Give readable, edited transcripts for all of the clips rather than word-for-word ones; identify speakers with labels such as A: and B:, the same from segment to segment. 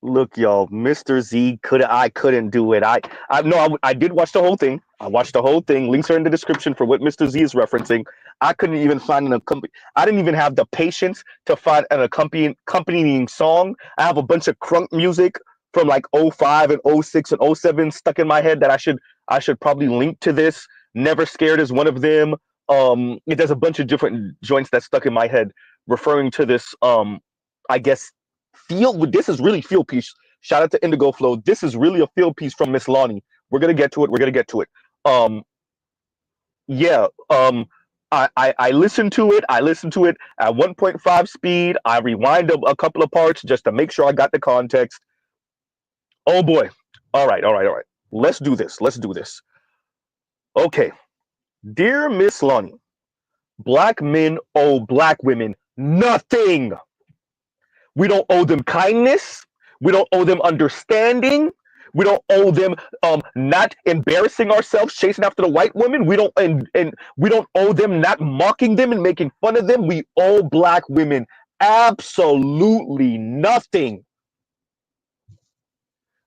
A: Look, y'all, Mr. Z I couldn't do it. I no, I did watch the whole thing. I watched the whole thing. Links are in the description for what Mr. Z is referencing. I couldn't even find an accompany. I didn't even have the patience to find an accompanying song. I have a bunch of crunk music from like '05 and '06 and '07 stuck in my head that I should probably link to this. Never Scared is one of them. There's a bunch of different joints that stuck in my head referring to this. I guess this is really field piece. Shout out to Indigo Flow. This is really a field piece from Miss Lonnie. We're gonna get to it. We're gonna get to it. Um, yeah. I listened to it. I listened to it at 1.5 speed. I rewind a couple of parts just to make sure I got the context. Oh boy. All right. All right. All right. Let's do this. Let's do this. Okay. Dear Miss Lonnie, black men owe black women nothing. We don't owe them kindness. We don't owe them understanding. We don't owe them not embarrassing ourselves chasing after the white woman. We don't and we don't owe them not mocking them and making fun of them. We owe black women absolutely nothing.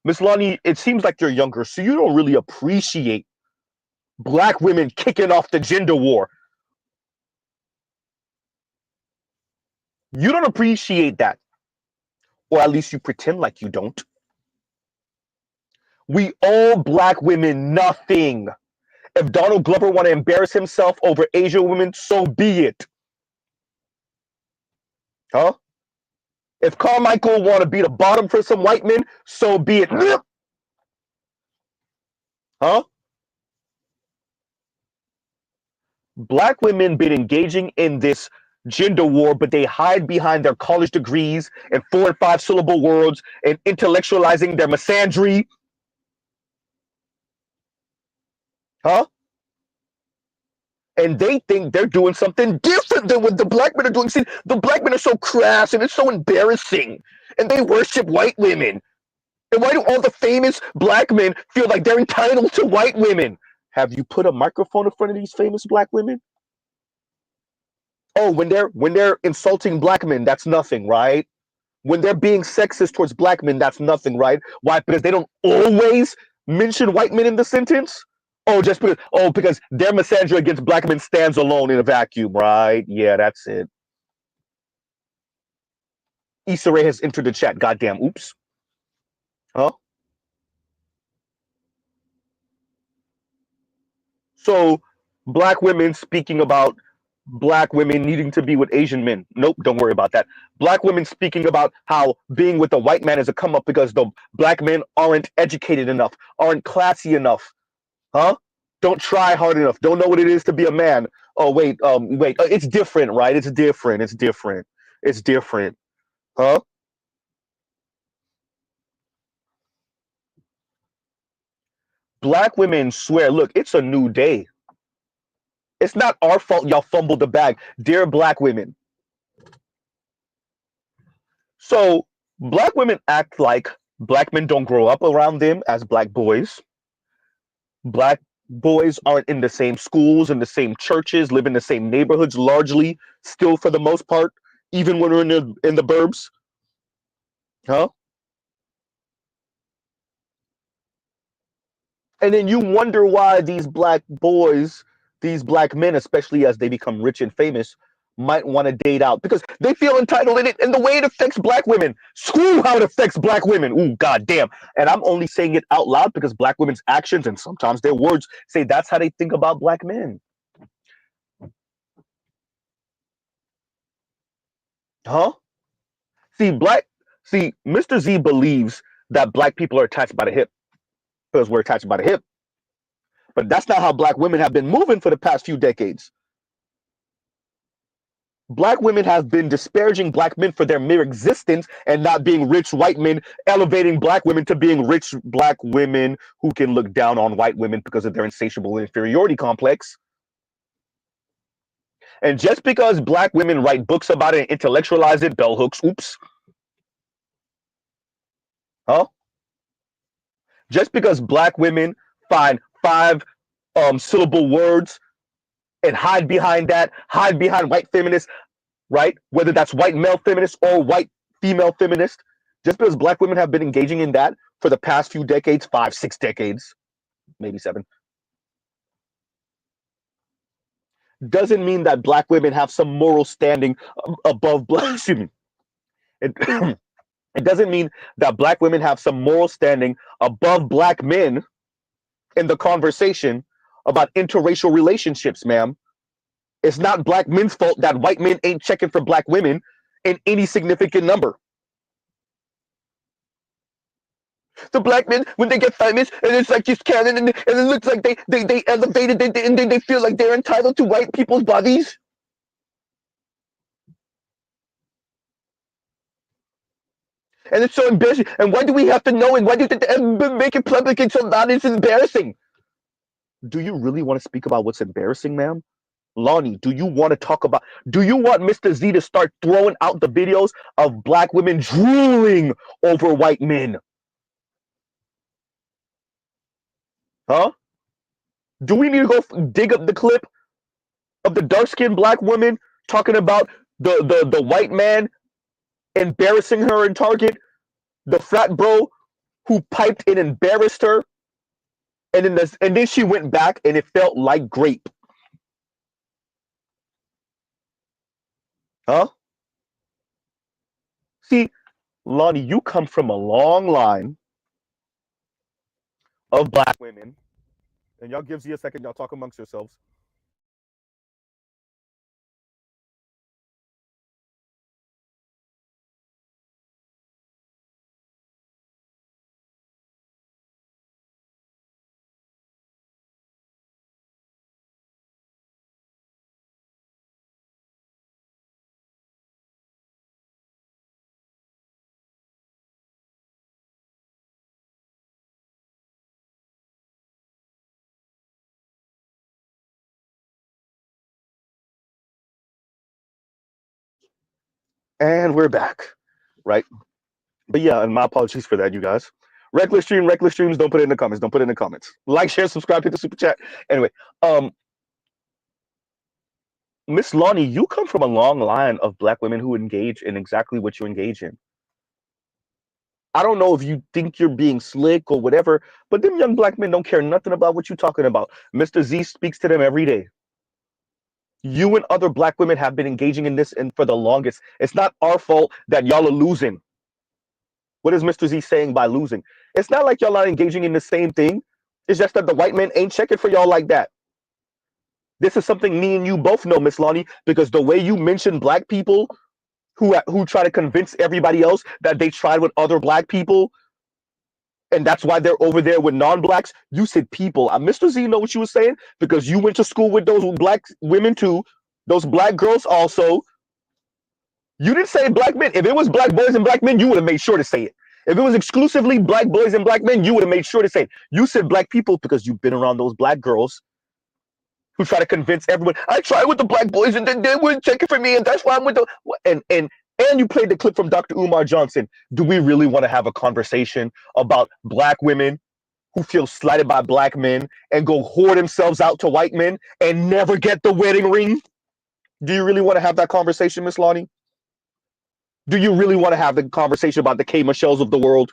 A: Miss Lonnie, it seems like you're younger, so you don't really appreciate black women kicking off the gender war. You don't appreciate that. Or at least you pretend like you don't. We owe black women nothing. If Donald Glover want to embarrass himself over Asian women, so be it. Huh? If Carmichael want to be the bottom for some white men, so be it. Huh? Black women been engaging in this gender war, but they hide behind their college degrees and 4 and 5 syllable words and intellectualizing their misandry. Huh? And they think they're doing something different than what the black men are doing. See, the black men are so crass and it's so embarrassing. And they worship white women. And why do all the famous black men feel like they're entitled to white women? Have you put a microphone in front of these famous black women? Oh, when they're insulting black men, that's nothing, right? When they're being sexist towards black men, that's nothing, right? Why? Because they don't always mention white men in the sentence? Because their misandry against black men stands alone in a vacuum, right? Yeah, that's it. Issa Rae has entered the chat. Goddamn, oops. Huh? So black women speaking about black women needing to be with Asian men. Nope, don't worry about that. Black women speaking about how being with a white man is a come up because the black men aren't educated enough, aren't classy enough. Huh? Don't try hard enough. Don't know what it is to be a man. Oh wait. It's different, right? It's different. It's different. It's different. Huh? Black women swear, look, it's a new day. It's not our fault y'all fumbled the bag. Dear black women. So black women act like black men don't grow up around them as black boys. Black boys aren't in the same schools, in the same churches, live in the same neighborhoods, largely, still for the most part, even when we're in the burbs. Huh? And then you wonder why these black boys, these black men, especially as they become rich and famous, might want to date out because they feel entitled in it and the way it affects black women. Screw how it affects black women. Ooh, goddamn. And I'm only saying it out loud because black women's actions and sometimes their words say that's how they think about black men. Huh? See, Mr. Z believes that black people are attached by the hip because we're attached by the hip. But that's not how black women have been moving for the past few decades. Black women have been disparaging black men for their mere existence and not being rich white men, elevating black women to being rich black women who can look down on white women because of their insatiable inferiority complex. And just because black women write books about it and intellectualize it, bell hooks, oops. Huh? Just because black women find 5 syllable words and hide behind that, hide behind white feminists, right? Whether that's white male feminist or white female feminist, Just because black women have been engaging in that for the past few decades, 5, 6 decades, maybe 7, doesn't mean that black women have some moral standing above black. Excuse me. It, it doesn't mean that black women have some moral standing above black men in the conversation about interracial relationships, ma'am. It's not black men's fault that white men ain't checking for black women in any significant number. The black men, when they get famous, and it's like just canon, and it looks like they elevated, and they feel like they're entitled to white people's bodies. And it's so embarrassing. And why do we have to know? And why do they make it public and so loud? It's embarrassing. Do you really want to speak about what's embarrassing, ma'am? Lonnie, do you want to talk about, do you want Mr. Z to start throwing out the videos of black women drooling over white men? Huh? Do we need to go dig up the clip of the dark-skinned black woman talking about the white man embarrassing her in Target? The frat bro who piped and embarrassed her, and then she went back and it felt like grape. Huh? See, Lonnie, you come from a long line of black women, and y'all give Z a second, y'all talk amongst yourselves. And we're back, right? But yeah, and my apologies for that, you guys. Reckless streams, don't put it in the comments. Don't put it in the comments. Like, share, subscribe, hit the super chat. Anyway, Miss Lonnie, you come from a long line of black women who engage in exactly what you engage in. I don't know if you think you're being slick or whatever, but them young black men don't care nothing about what you're talking about. Mr. Z speaks to them every day. You and other black women have been engaging in this and for the longest. It's not our fault that y'all are losing. What is Mr. Z saying by losing? It's not like y'all are engaging in the same thing. It's just that the white men ain't checking for y'all like that. This is something me and you both know, Miss Lonnie, because the way you mention black people who try to convince everybody else that they tried with other black people, and that's why they're over there with non-blacks. You said people. Mr. Z, you know what you were saying? Because you went to school with those black women too, those black girls also. You didn't say black men. If it was black boys and black men, you would have made sure to say it. If it was exclusively black boys and black men, you would have made sure to say it. You said black people because you've been around those black girls who try to convince everyone. I tried with the black boys and then they wouldn't check it for me, and that's why I'm with the and you played the clip from Dr. Umar Johnson. Do we really want to have a conversation about black women who feel slighted by black men and go whore themselves out to white men and never get the wedding ring? Do you really want to have that conversation, Miss Lonnie? Do you really want to have the conversation about the K. Michelle's of the world?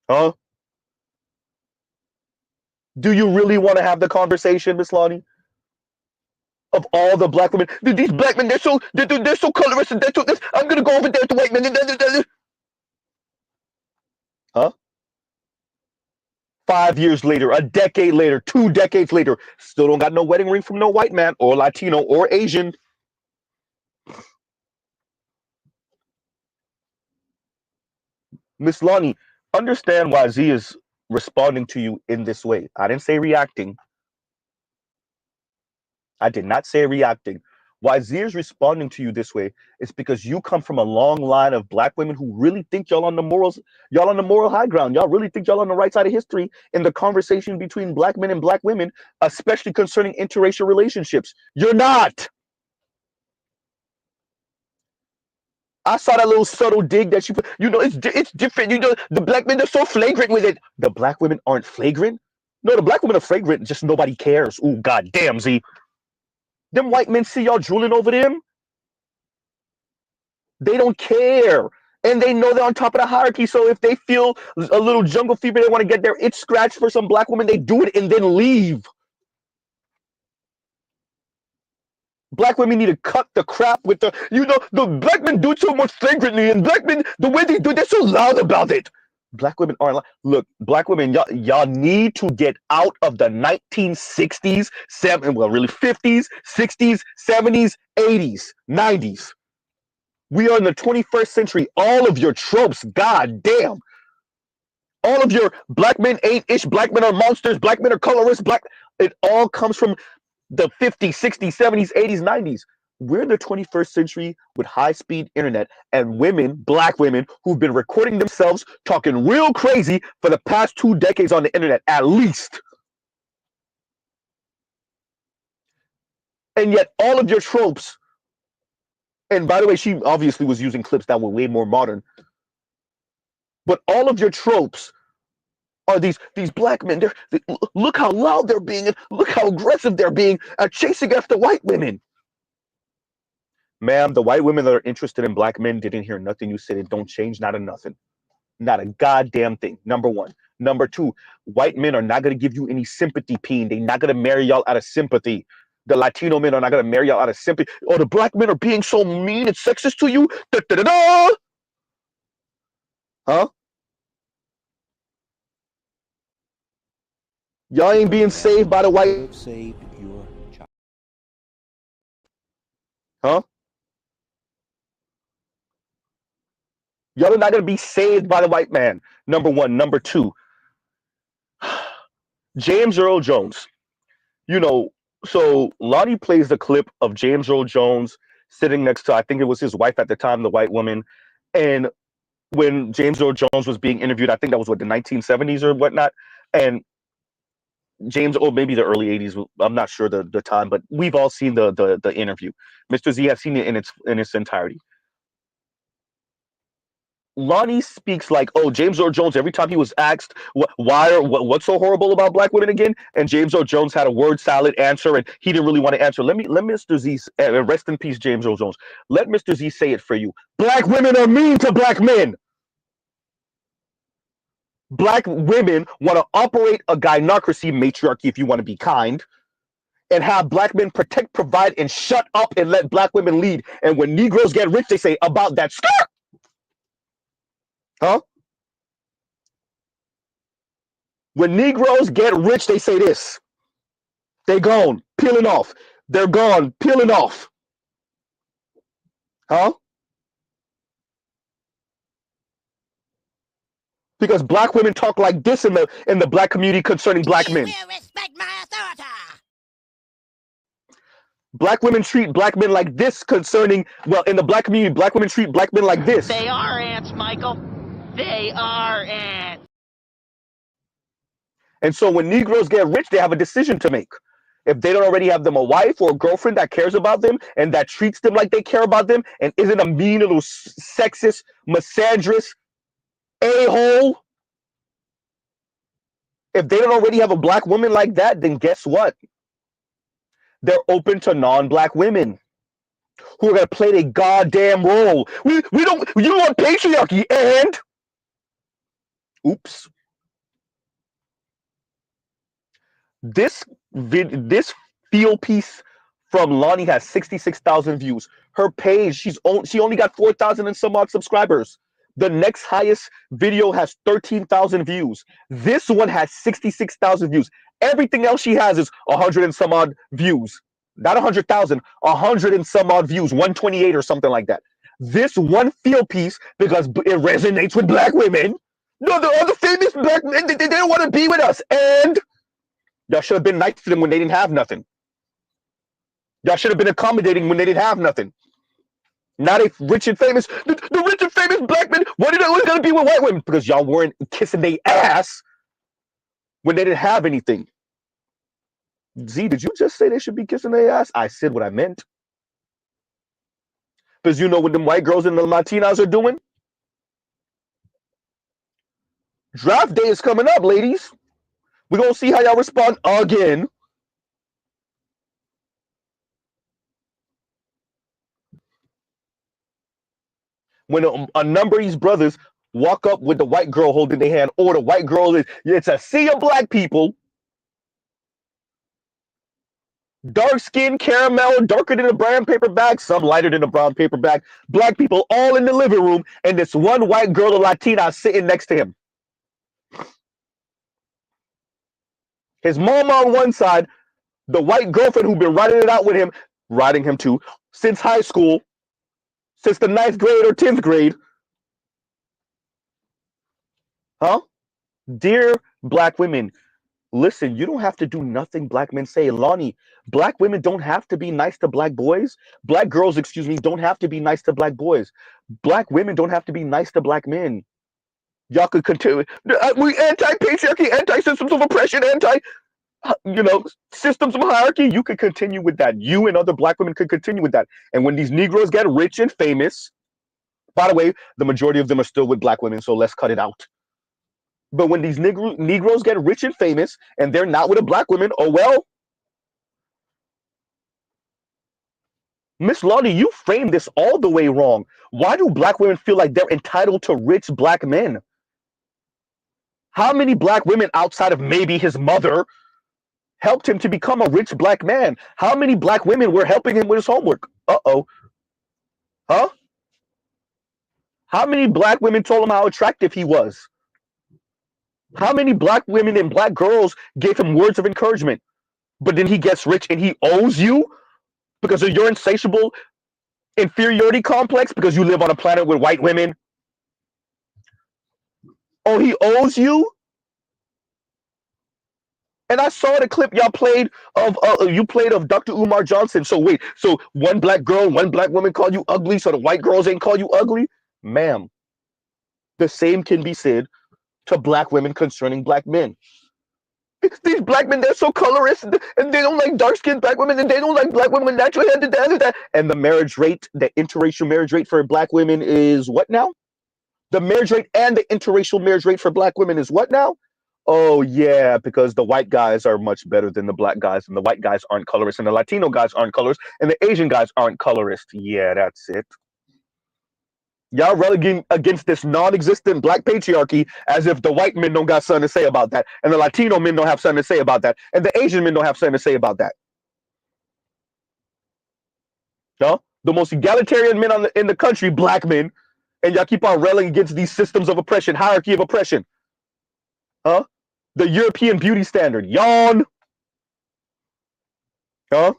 A: Huh? Do you really want to have the conversation, Miss Lonnie? Of all the black women, these black men, they're so colorist and they're so this. I'm gonna go over there to white men. Huh? 5 years later, a decade later, 2 decades later, still don't got no wedding ring from no white man or Latino or Asian. Miss Lonnie, understand why Z is responding to you in this way. I didn't say reacting. I did not say reacting. Why Z is responding to you this way is because you come from a long line of black women who really think y'all on the moral high ground. Y'all really think y'all on the right side of history in the conversation between black men and black women, especially concerning interracial relationships. You're not. I saw that little subtle dig that it's different. The black men are so flagrant with it. The black women aren't flagrant. No, the black women are flagrant. Just nobody cares. Ooh, goddamn, Z. Them white men see y'all drooling over them. They don't care. And they know they're on top of the hierarchy. So if they feel a little jungle fever, they want to get their itch scratched for some black woman, they do it and then leave. Black women need to cut the crap with the black men do it so much flagrantly, and black men, the way they do it, they're so loud about it. Black women aren't. Look, black women, y'all need to get out of the 1960s, really 50s, 60s, 70s, 80s, 90s. We are in the 21st century. All of your tropes, god damn. All of your black men ain't ish, black men are monsters, black men are colorist, it all comes from the 50s, 60s, 70s, 80s, 90s. We're in the 21st century with high-speed internet and women, black women, who've been recording themselves talking real crazy for the past 2 decades on the internet, at least. And yet all of your tropes, and by the way, she obviously was using clips that were way more modern, but all of your tropes are these black men. Look how loud they're being, and look how aggressive they're being at chasing after white women. Ma'am, the white women that are interested in black men didn't hear nothing you said. It don't change, not a nothing. Not a goddamn thing. Number one. Number two, white men are not going to give you any sympathy, peen. They're not going to marry y'all out of sympathy. The Latino men are not going to marry y'all out of sympathy. Oh, the black men are being so mean and sexist to you. Da, da, da, da. Huh? Y'all ain't being saved by the white.
B: Saved your child.
A: Huh? Y'all are not going to be saved by the white man. Number one. Number two, James Earl Jones. So Lonnie plays the clip of James Earl Jones sitting next to, I think it was his wife at the time, the white woman. And when James Earl Jones was being interviewed, I think that was the 1970s or whatnot. And James, or maybe the early 80s, I'm not sure the time, but we've all seen the interview. Mr. Z has seen it in its entirety. Lonnie speaks like, oh, James Earl Jones, every time he was asked what's so horrible about black women again, and James Earl Jones had a word salad answer, and he didn't really want to answer. Let Mr. Z, rest in peace, James Earl Jones. Let Mr. Z say it for you. Black women are mean to black men. Black women want to operate a gynocracy, matriarchy, if you want to be kind, and have black men protect, provide, and shut up and let black women lead. And when Negroes get rich, they say, about that skirt. Huh? When Negroes get rich, they say this. They gone, peeling off. They're gone, peeling off. Huh? Because black women talk like this in the black community concerning black men.
C: You will respect my authority.
A: Black women treat black men like this concerning, well, in the black community, black women treat black men like this.
C: They are ants, Michael. They are ants.
A: And so when Negroes get rich, they have a decision to make. If they don't already have them a wife or a girlfriend that cares about them and that treats them like they care about them and isn't a mean little sexist, misandrous a-hole, if they don't already have a black woman like that, then guess what? They're open to non-black women who are going to play their goddamn role. You don't want patriarchy, and oops. This field piece from Lonnie has 66,000 views. Her page, she only got 4,000 and some odd subscribers. The next highest video has 13,000 views. This one has 66,000 views. Everything else she has is 100 and some odd views. Not 100,000, 100 and some odd views, 128 or something like that. This one field piece, because it resonates with black women. No, the other famous black men, they don't want to be with us. And y'all should have been nice to them when they didn't have nothing. Y'all should have been accommodating when they didn't have nothing. Not a rich and famous, the rich and famous black men wanted to be with white women because y'all weren't kissing their ass when they didn't have anything. Z, did you just say they should be kissing their ass? I said what I meant. Because you know what them white girls and the Latinas are doing? Draft day is coming up, ladies. We're going to see how y'all respond again. When a number of these brothers walk up with the white girl holding their hand, or the white girl is, it's a sea of black people, dark skin, caramel, darker than a brown paper bag, some lighter than a brown paper bag, black people all in the living room, and this one white girl, a Latina, sitting next to him. His mom on one side, the white girlfriend who'd been riding it out with him, riding him too, since high school, since the 9th grade or 10th grade. Huh? Dear black women, listen, you don't have to do nothing black men say. Lonnie, black women don't have to be nice to black boys. Black girls, excuse me, don't have to be nice to black boys. Black women don't have to be nice to black men. Y'all could continue. We anti-patriarchy, anti-systems of oppression, systems of hierarchy. You could continue with that. You and other black women could continue with that. And when these Negroes get rich and famous, by the way, the majority of them are still with black women, so let's cut it out. But when these Negroes get rich and famous and they're not with a black woman, oh well. Miss Lottie, you framed this all the way wrong. Why do black women feel like they're entitled to rich black men? How many black women outside of maybe his mother helped him to become a rich black man? How many black women were helping him with his homework? Uh-oh. Huh? How many black women told him how attractive he was? How many black women and black girls gave him words of encouragement? But then he gets rich and he owes you because of your insatiable inferiority complex because you live on a planet with white women. Oh, he owes you? And I saw the clip y'all played of Dr. Umar Johnson. So wait, so one black girl, one black woman called you ugly, so the white girls ain't call you ugly? Ma'am, the same can be said to black women concerning black men. These black men, they're so colorist, and they don't like dark-skinned black women, and they don't like black women with natural hair, and the marriage rate, the interracial marriage rate for black women is what now? The marriage rate and the interracial marriage rate for black women is what now? Oh yeah, because the white guys are much better than the black guys, and the white guys aren't colorist, and the Latino guys aren't colorist, and the Asian guys aren't colorist. Yeah, that's it. Y'all relegating against this non-existent black patriarchy as if the white men don't got something to say about that, and the Latino men don't have something to say about that, and the Asian men don't have something to say about that. Huh? The most egalitarian men in the country, black men, and y'all keep on railing against these systems of oppression, hierarchy of oppression. Huh? The European beauty standard. Yawn. Huh?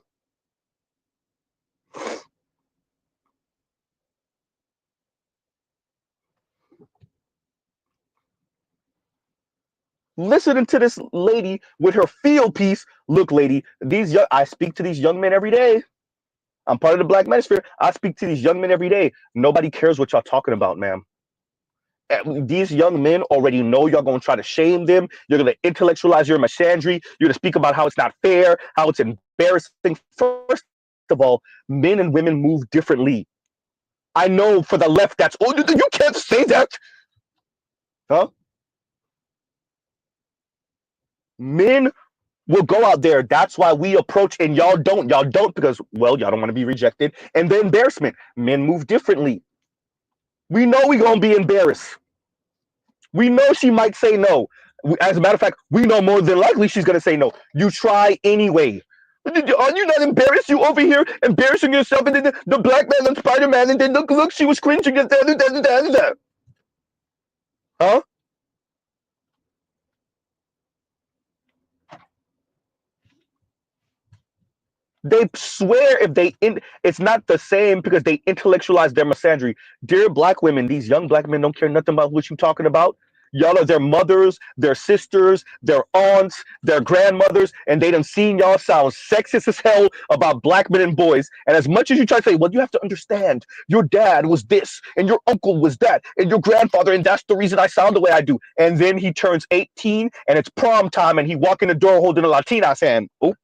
A: Listening to this lady with her field piece. Look, lady, I speak to these young men every day. I'm part of the Black Manosphere. I speak to these young men every day. Nobody cares what y'all talking about, ma'am. These young men already know y'all gonna try to shame them. You're gonna intellectualize your misandry. You're gonna speak about how it's not fair, how it's embarrassing. First of all, men and women move differently. I know for the left that's, oh, you can't say that. Huh? Men will go out there. That's why we approach, and y'all don't. Y'all don't because, well, y'all don't want to be rejected. And the embarrassment. Men move differently. We know we're going to be embarrassed. We know she might say no. As a matter of fact, we know more than likely she's going to say no. You try anyway. Are you not embarrassed? You over here embarrassing yourself, and then the black man and Spider-Man, and then look, she was cringing at that. Huh? They swear if it's not the same because they intellectualize their misandry. Dear black women, these young black men don't care nothing about what you talking about. Y'all are their mothers, their sisters, their aunts, their grandmothers, and they done seen y'all sound sexist as hell about black men and boys. And as much as you try to say, well, you have to understand, your dad was this, and your uncle was that, and your grandfather, and that's the reason I sound the way I do. And then he turns 18, and it's prom time, and he walk in the door holding a Latina's hand. Oh,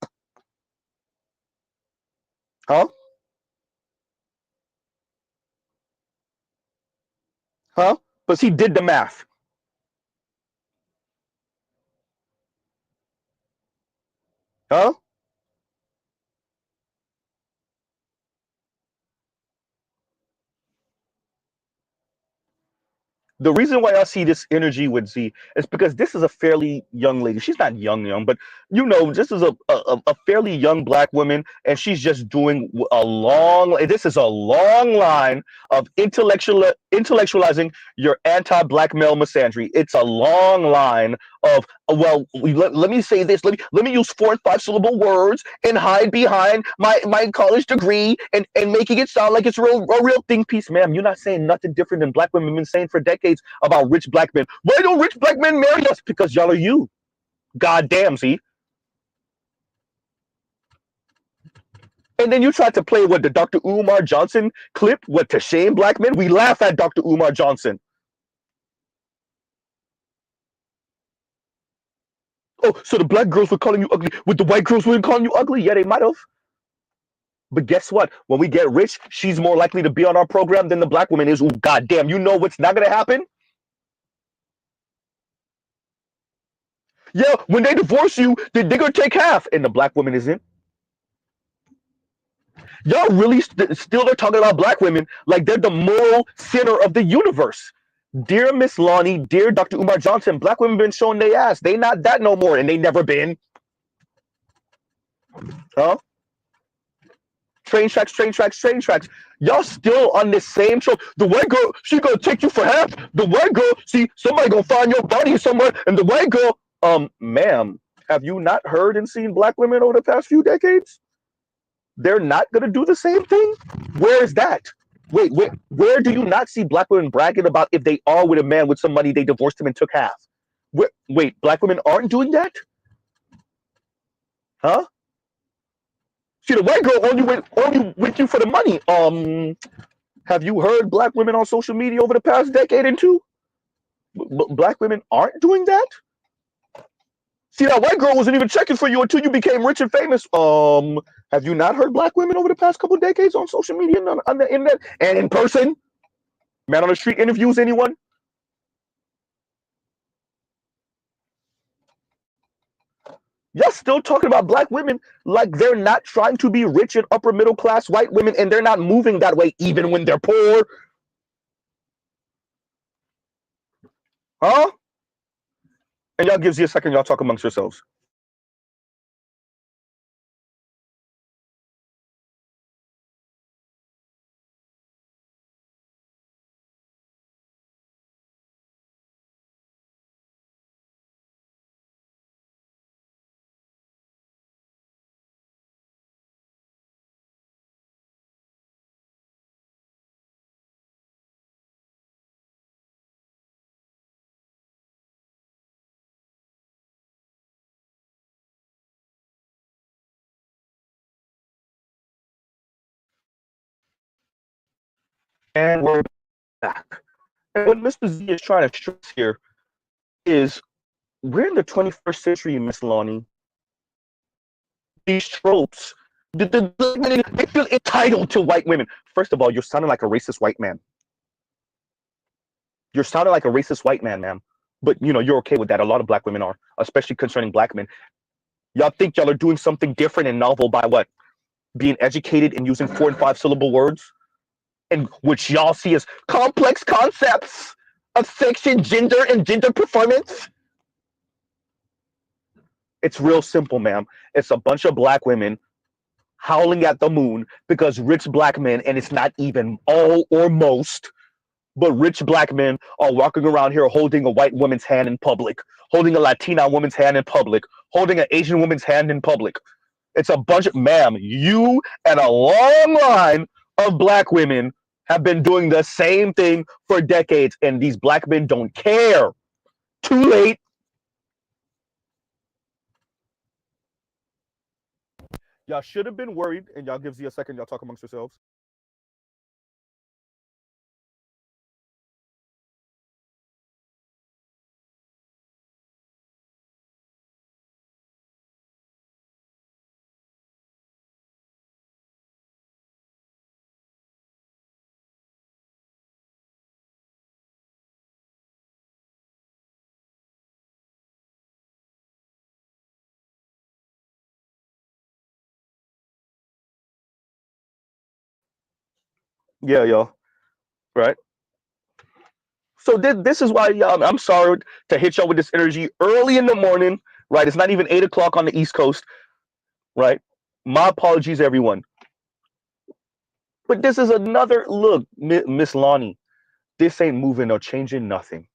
A: huh? Huh? Because he did the math. Huh? The reason why I see this energy with Z is because this is a fairly young lady. She's not young, but this is a fairly young black woman, and she's just doing a long. This is a long line of intellectualizing your anti-black male misandry. It's a long line of let me say this. Let me use 4 and 5 syllable words and hide behind my college degree and making it sound like it's a real think piece, ma'am. You're not saying nothing different than black women have been saying for decades about rich black men. Why don't rich black men marry us? Because y'all are you. God damn, see. And then you tried to play what the Dr. Umar Johnson clip, what to shame black men. We laugh at Dr. Umar Johnson. Oh, so the black girls were calling you ugly. With the white girls weren't calling you ugly? Yeah, they might have. But guess what? When we get rich, she's more likely to be on our program than the black woman is. Ooh, goddamn, you know what's not gonna happen? Yeah, when they divorce you, they're gonna take half, and the black woman isn't. Y'all really still are talking about black women like they're the moral center of the universe. Dear Miss Lonnie, dear Dr. Umar Johnson, black women been showing their ass. They not that no more, and they never been. Huh? Train tracks, train tracks, train tracks. Y'all still on this same trope. The white girl, she gonna take you for half. The white girl, see, somebody gonna find your body somewhere, and the white girl, ma'am, have you not heard and seen black women over the past few decades? They're not gonna do the same thing? Where is that? Wait, where do you not see black women bragging about if they are with a man with some money, they divorced him and took half? Wait, black women aren't doing that? Huh? See, the white girl only with you for the money. Have you heard black women on social media over the past decade and two? Black women aren't doing that? See, that white girl wasn't even checking for you until you became rich and famous. Have you not heard black women over the past couple decades on social media and on the internet and in person? Man on the street interviews anyone? Y'all still talking about black women like they're not trying to be rich and upper middle class white women, and they're not moving that way even when they're poor. Huh? And y'all gives you a second, y'all talk amongst yourselves. And we're back. And what Mr. Z is trying to stress here is we're in the 21st century, Miss Lonnie. These tropes, they feel entitled to white women. First of all, you're sounding like a racist white man. You're sounding like a racist white man, ma'am. But you're okay with that. A lot of black women are, especially concerning black men. Y'all think y'all are doing something different and novel by what? Being educated and using 4 and 5 syllable words? And which y'all see as complex concepts of sex and gender performance? It's real simple, ma'am. It's a bunch of black women howling at the moon because rich black men, and it's not even all or most, but rich black men are walking around here holding a white woman's hand in public, holding a Latina woman's hand in public, holding an Asian woman's hand in public. It's a bunch of, ma'am, you and a long line of black women have been doing the same thing for decades, and these black men don't care. Too late. Y'all should have been worried, and y'all gives you a second, y'all talk amongst yourselves. Yeah, y'all. Right? So this is why I'm sorry to hit y'all with this energy early in the morning, right? It's not even 8 o'clock on the East Coast, right? My apologies, everyone. But this is another look, Miss Lonnie. This ain't moving or changing nothing.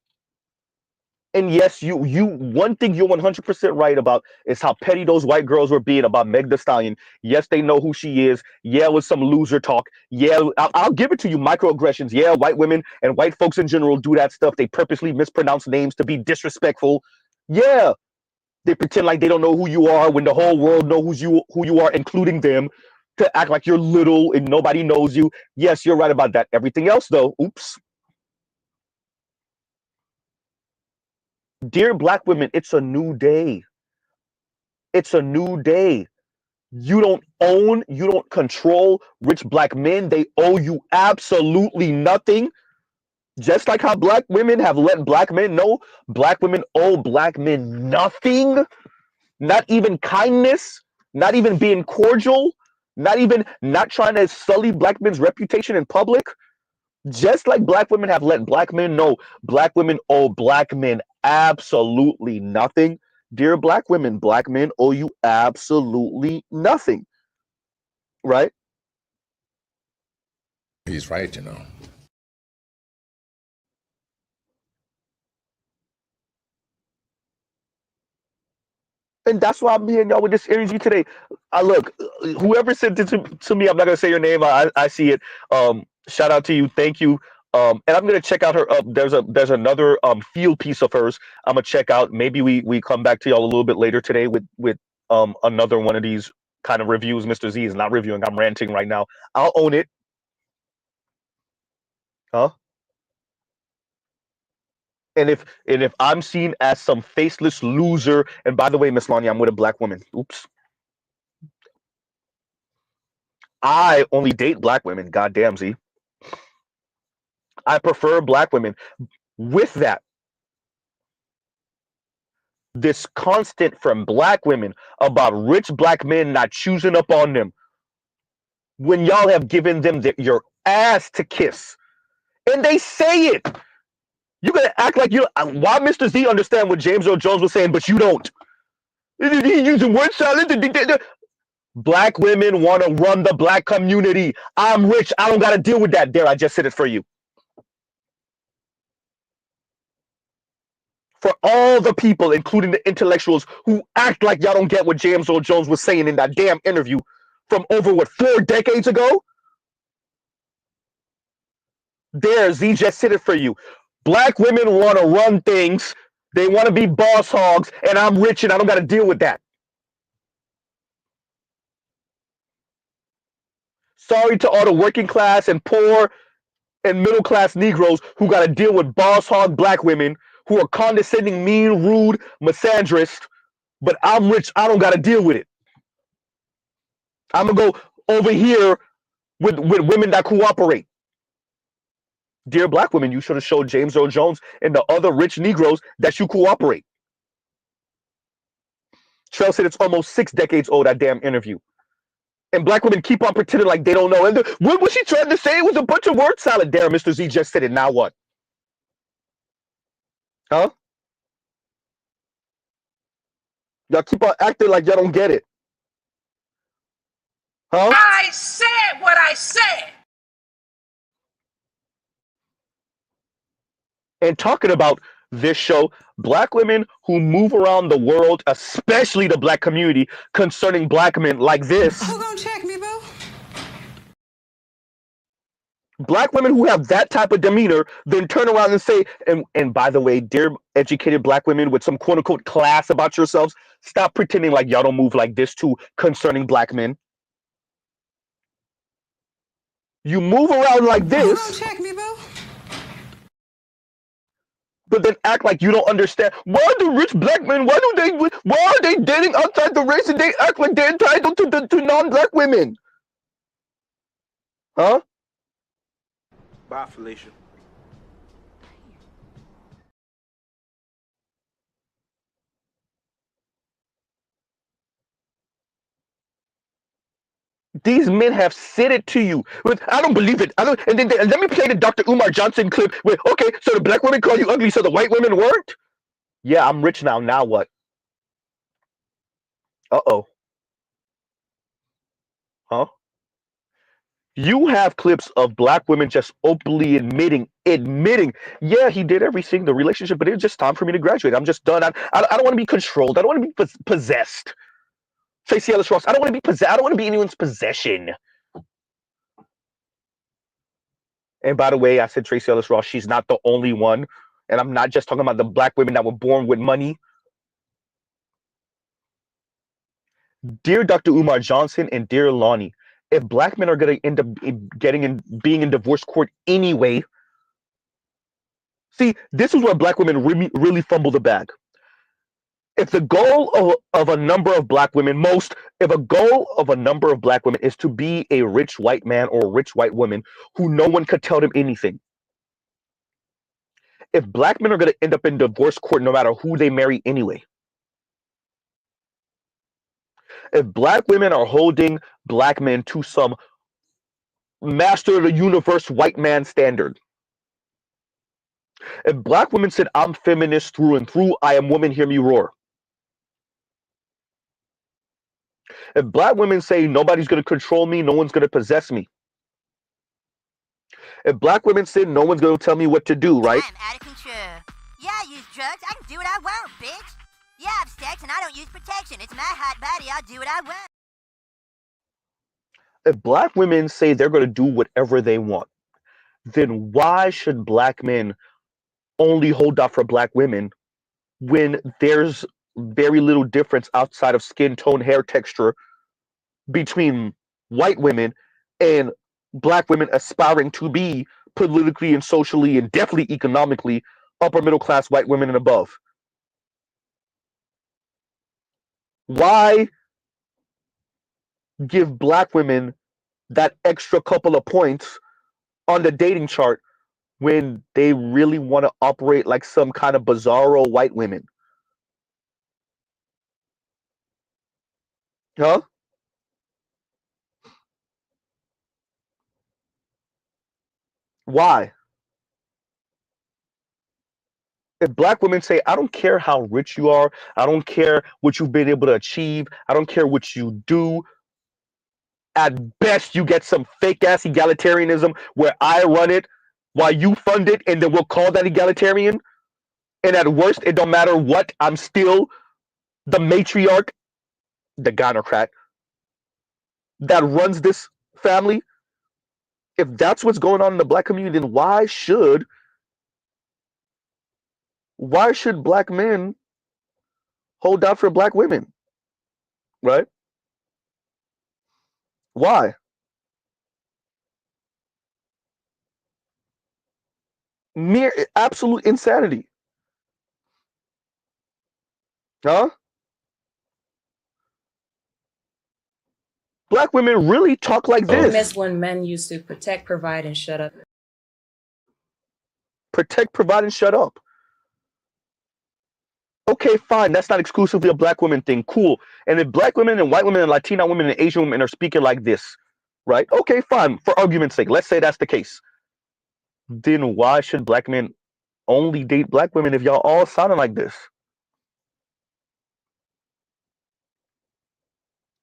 A: And yes, you one thing you're 100% right about is how petty those white girls were being about Meg Thee Stallion. Yes, they know who she is. Yeah, it was some loser talk. Yeah, I'll give it to you. Microaggressions. Yeah, white women and white folks in general do that stuff. They purposely mispronounce names to be disrespectful. Yeah, they pretend like they don't know who you are when the whole world knows who you are, including them. To act like you're little and nobody knows you. Yes, you're right about that. Everything else, though, oops. Dear black women, it's a new day. It's a new day. You don't own, you don't control rich black men. They owe you absolutely nothing. Just like how black women have let black men know, black women owe black men nothing, not even kindness, not even being cordial, not trying to sully black men's reputation in public. Just like black women have let black men know, black women owe black men absolutely nothing. Dear black women, black men owe you absolutely nothing, right?
B: He's right, you know.
A: And that's why I'm hitting y'all with this energy today. Look, whoever sent it to me, I'm not gonna say your name. I see it. Shout out to you. Thank you. And I'm gonna check out her. There's another field piece of hers. I'm gonna check out. Maybe we come back to y'all a little bit later today with another one of these kind of reviews. Mr. Z is not reviewing. I'm ranting right now. I'll own it. Huh? And if I'm seen as some faceless loser, and by the way, Miss Lonnie, I'm with a black woman. Oops. I only date black women. Goddamn, Z. I prefer black women. With that, this constant from black women about rich black men not choosing up on them when y'all have given them your ass to kiss. And they say it. You're going to act like you. Why Mr. Z understand what James Earl Jones was saying, but you don't? He using word salad. Black women want to run the black community. I'm rich. I don't got to deal with that. There, I just said it for you. For all the people, including the intellectuals, who act like y'all don't get what James Earl Jones was saying in that damn interview from over, 4 decades ago? There, Z just said it for you. Black women want to run things. They want to be boss hogs, and I'm rich and I don't got to deal with that. Sorry to all the working class and poor and middle class Negroes who got to deal with boss hog black women who are condescending, mean, rude, misandrist, but I'm rich. I don't got to deal with it. I'm going to go over here with women that cooperate. Dear black women, you should have showed James Earl Jones and the other rich Negroes that you cooperate. Trell said it's almost 6 decades old, that damn interview. And black women keep on pretending like they don't know. And what was she trying to say? It was a bunch of word salad there. Mr. Z just said it. Now what? Huh? Y'all keep on acting like y'all don't get it. Huh?
D: I said what I said.
A: And talking about this show, black women who move around the world, especially the black community, concerning black men like this.
D: Who gonna check me, boo?
A: Black women who have that type of demeanor then turn around and say, and by the way, dear educated black women with some quote unquote class about yourselves, stop pretending like y'all don't move like this too concerning black men. You move around like this.
D: Who gonna check me, boo?
A: But then act like you don't understand. Why do rich black men? Why are they dating outside the race and they act like they're entitled to non-black women? Huh?
E: Bye, Felicia.
A: These men have said it to you. I don't believe it. I don't. And then let me play the Dr. Umar Johnson clip. With okay, so the black women call you ugly, so the white women weren't. Yeah, I'm rich now. Now what? Uh-oh. Huh? You have clips of black women just openly admitting, yeah, he did everything, the relationship, but it's just time for me to graduate. I'm just done. I don't want to be controlled. I don't want to be possessed. Tracy Ellis Ross, I don't want to be possessed. I don't want to be anyone's possession. And by the way, I said Tracy Ellis Ross, she's not the only one. And I'm not just talking about the black women that were born with money. Dear Dr. Umar Johnson and dear Lonnie, if black men are going to end up being in divorce court anyway, see, this is where black women really fumble the bag. If the goal of a number of black women, if a goal of a number of black women is to be a rich white man or a rich white woman who no one could tell them anything, if black men are going to end up in divorce court no matter who they marry anyway, if black women are holding black men to some master of the universe white man standard, if black women said, I'm feminist through and through, I am woman, hear me roar. If black women say, nobody's going to control me, no one's going to possess me. If black women say, no one's going to tell me what to do, right?
B: I'm out of control. Yeah, I use drugs. I can do what I want, bitch. Yeah, I have sex and I don't use protection. It's my hot body. I'll do what I want.
A: If black women say they're going to do whatever they want, then why should black men only hold out for black women when there's very little difference outside of skin tone, hair texture between white women and black women aspiring to be politically and socially and definitely economically upper middle class white women and above? Why give black women that extra couple of points on the dating chart when they really want to operate like some kind of bizarro white women? Huh? Why? If black women say, I don't care how rich you are, I don't care what you've been able to achieve, I don't care what you do, at best you get some fake ass egalitarianism where I run it while you fund it, and then we'll call that egalitarian. And at worst, it don't matter what, I'm still the matriarch, the gynocrat that runs this family. If that's what's going on in the black community, then why should black men hold out for black women? Right? Why? Mere absolute insanity. Huh? Black women really talk like
F: I
A: this.
F: miss when men used to protect, provide, and shut up.
A: Protect, provide, and shut up. Okay, fine. That's not exclusively a black woman thing. Cool. And if black women and white women and Latina women and Asian women are speaking like this, right? Okay, fine. For argument's sake, let's say that's the case. Then why should black men only date black women if y'all all sounding like this?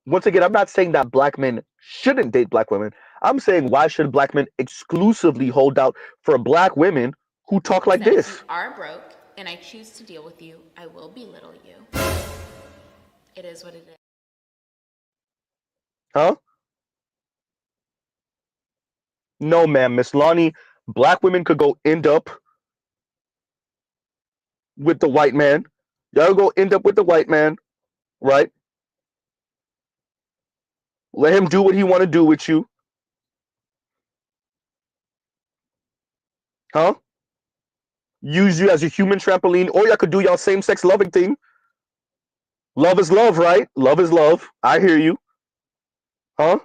A: Once again, I'm not saying that black men shouldn't date black women. I'm saying why should black men exclusively hold out for black women who talk like
G: that
A: this?
G: If you are broke and I choose to deal with you, I will belittle you. It is what it is.
A: Huh? No, ma'am, Miss Lonnie, black women could go end up with the white man. Y'all go end up with the white man, right? Let him do what he want to do with you. Huh? Use you as a human trampoline, or y'all could do y'all same-sex loving thing. Love is love, right? Love is love. I hear you. Huh?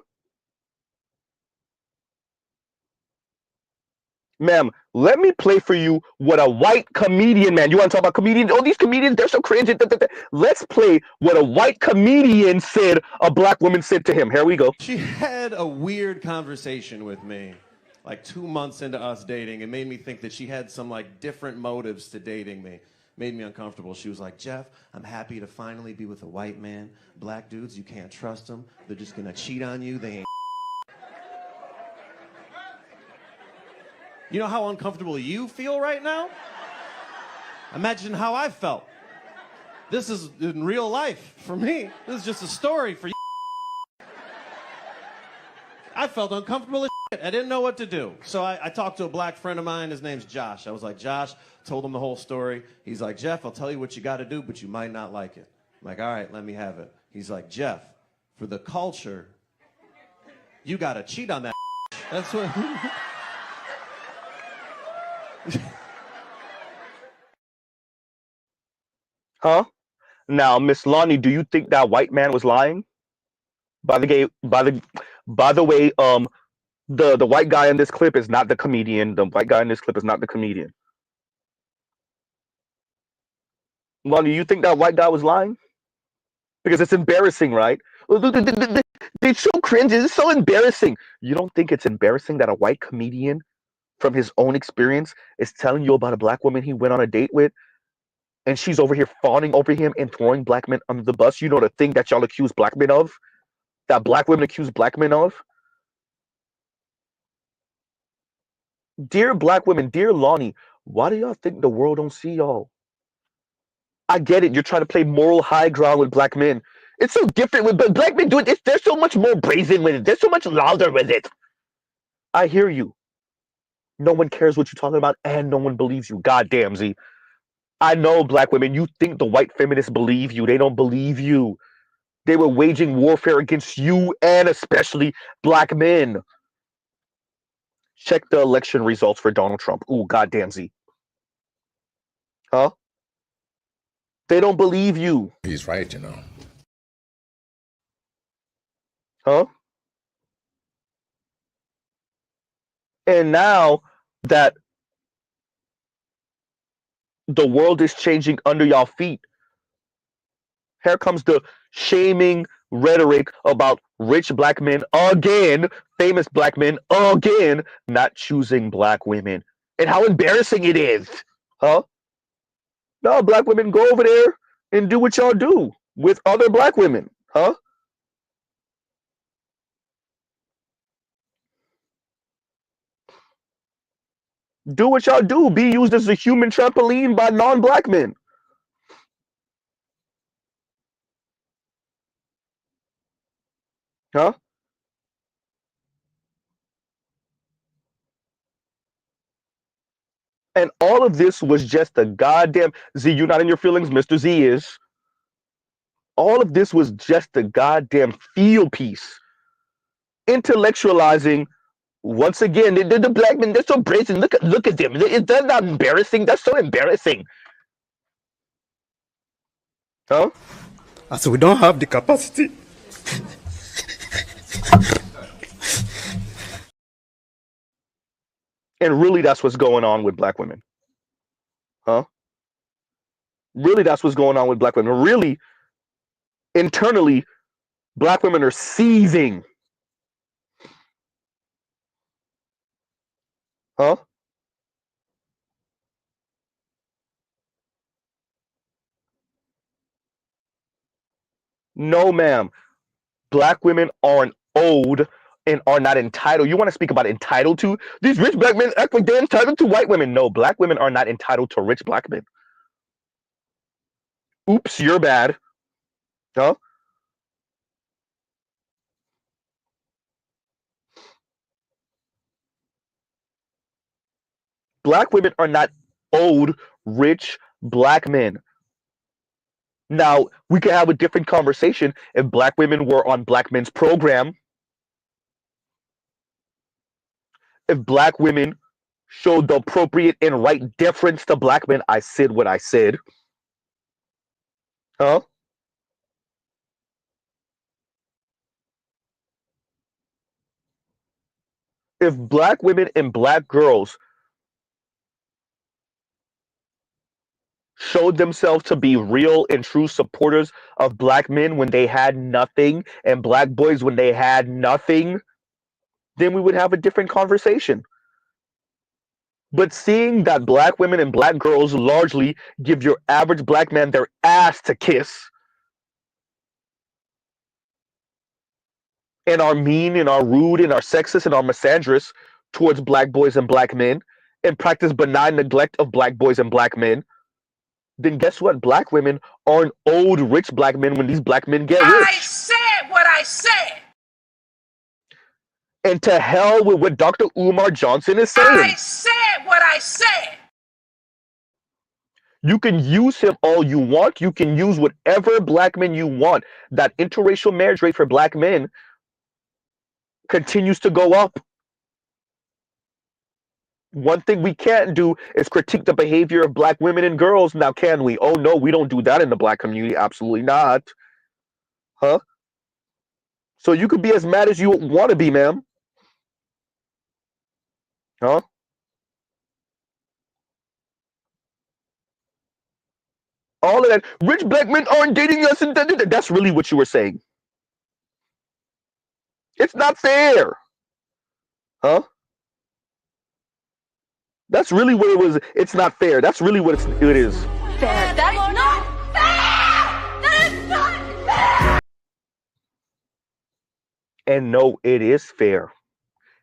A: Ma'am, let me play for you what a white comedian, man. You want to talk about comedians? Oh, these comedians, they're so cringe. Let's play what a white comedian said a black woman said to him. Here we go.
H: She had a weird conversation with me, like 2 months into us dating. It made me think that she had some like different motives to dating me. Made me uncomfortable. She was like, Jeff, I'm happy to finally be with a white man. Black dudes, you can't trust them. They're just gonna cheat on you. They ain't. You know how uncomfortable you feel right now? Imagine how I felt. This is in real life for me. This is just a story for you. I felt uncomfortable as shit. I didn't know what to do. So I talked to a black friend of mine. His name's Josh. I was like, Josh, told him the whole story. He's like, Jeff, I'll tell you what you got to do, but you might not like it. I'm like, all right, let me have it. He's like, Jeff, for the culture, you got to cheat on that. That's what...
A: Huh? Now, Miss Lonnie, do you think that white man was lying? By the way, the white guy in this clip is not the comedian. The white guy in this clip is not the comedian. Lonnie, you think that white guy was lying? Because it's embarrassing, right? They're so cringe. It's so embarrassing. You don't think it's embarrassing that a white comedian, from his own experience, is telling you about a black woman he went on a date with, and she's over here fawning over him and throwing black men under the bus? You know, the thing that y'all accuse black men of? That black women accuse black men of? Dear black women, dear Lonnie, why do y'all think the world don't see y'all? I get it. You're trying to play moral high ground with black men. It's so different with but black men do it. They're so much more brazen with it. They're so much louder with it. I hear you. No one cares what you're talking about, and no one believes you. God damn, Z. I know, black women, you think the white feminists believe you. They don't believe you. They were waging warfare against you and especially black men. Check the election results for Donald Trump. Ooh, goddamn, Z. Huh? They don't believe you.
I: He's right, you know.
A: Huh? And now that the world is changing under y'all feet, here comes the shaming rhetoric about rich black men again, famous black men again, not choosing black women. And how embarrassing it is. Huh? No, black women, go over there and do what y'all do with other black women. Huh? Do what y'all do. Be used as a human trampoline by non-black men. Huh? And all of this was just a goddamn Z. You not in your feelings, Mr. Z is. All of this was just a goddamn field piece, intellectualizing. Once again, the black men. They're so brazen. Look at them. Is that not embarrassing? That's so embarrassing. Huh?
J: As we don't have the capacity.
A: And really, that's what's going on with black women. Huh? Really, that's what's going on with black women. Really, internally, black women are seething. Huh? No, ma'am. Black women aren't owed and are not entitled. You want to speak about entitled to? These rich black men act like they're entitled to white women. No, black women are not entitled to rich black men. Oops, you're bad. Huh? Black women are not owed rich black men. Now, we could have a different conversation if black women were on black men's program. If black women showed the appropriate and right deference to black men, I said what I said. Huh? If black women and black girls showed themselves to be real and true supporters of black men when they had nothing and black boys when they had nothing, then we would have a different conversation. But seeing that black women and black girls largely give your average black man their ass to kiss and are mean and are rude and are sexist and are misandrous towards black boys and black men and practice benign neglect of black boys and black men, then guess what? Black women aren't old rich black men when these black men get
D: I
A: rich.
D: said what I said.
A: And to hell with what Dr. Umar Johnson is
D: I
A: saying.
D: said what I said.
A: You can use him all you want. You can use whatever black men you want. That interracial marriage rate for black men continues to go up. One thing we can't do is critique the behavior of black women and girls. Now, can we? Oh, no, we don't do that in the black community. Absolutely not. Huh? So you could be as mad as you want to be, ma'am. Huh? All of that. Rich black men aren't dating us. And that's really what you were saying. It's not fair. Huh? That's really what it was. It's not fair. That's really what it is.
B: Fair. That is not fair! That is not fair!
A: And no, it is fair.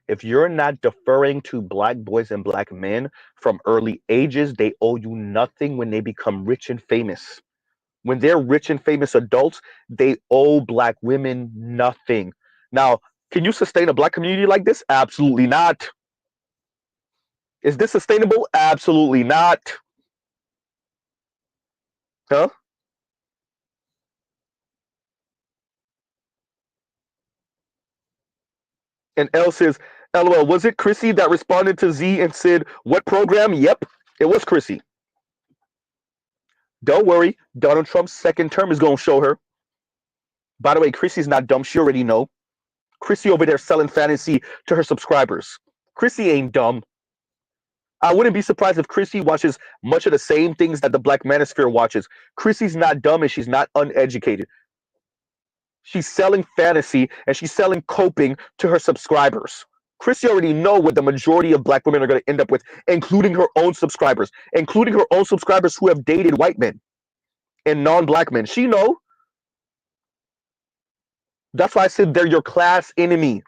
A: If you're not deferring to black boys and black men from early ages, they owe you nothing when they become rich and famous. When they're rich and famous adults, they owe black women nothing. Now, can you sustain a black community like this? Absolutely not. Is this sustainable? Absolutely not. Huh? And L says, LOL, was it Chrissy that responded to Z and said, what program? Yep, it was Chrissy. Don't worry, Donald Trump's second term is going to show her. By the way, Chrissy's not dumb. She already know. Chrissy over there selling fantasy to her subscribers. Chrissy ain't dumb. I wouldn't be surprised if Chrissy watches much of the same things that the Black Manosphere watches. Chrissy's not dumb and she's not uneducated. She's selling fantasy and she's selling coping to her subscribers. Chrissy already know what the majority of black women are going to end up with, including her own subscribers, who have dated white men and non-black men. She know. That's why I said they're your class enemy.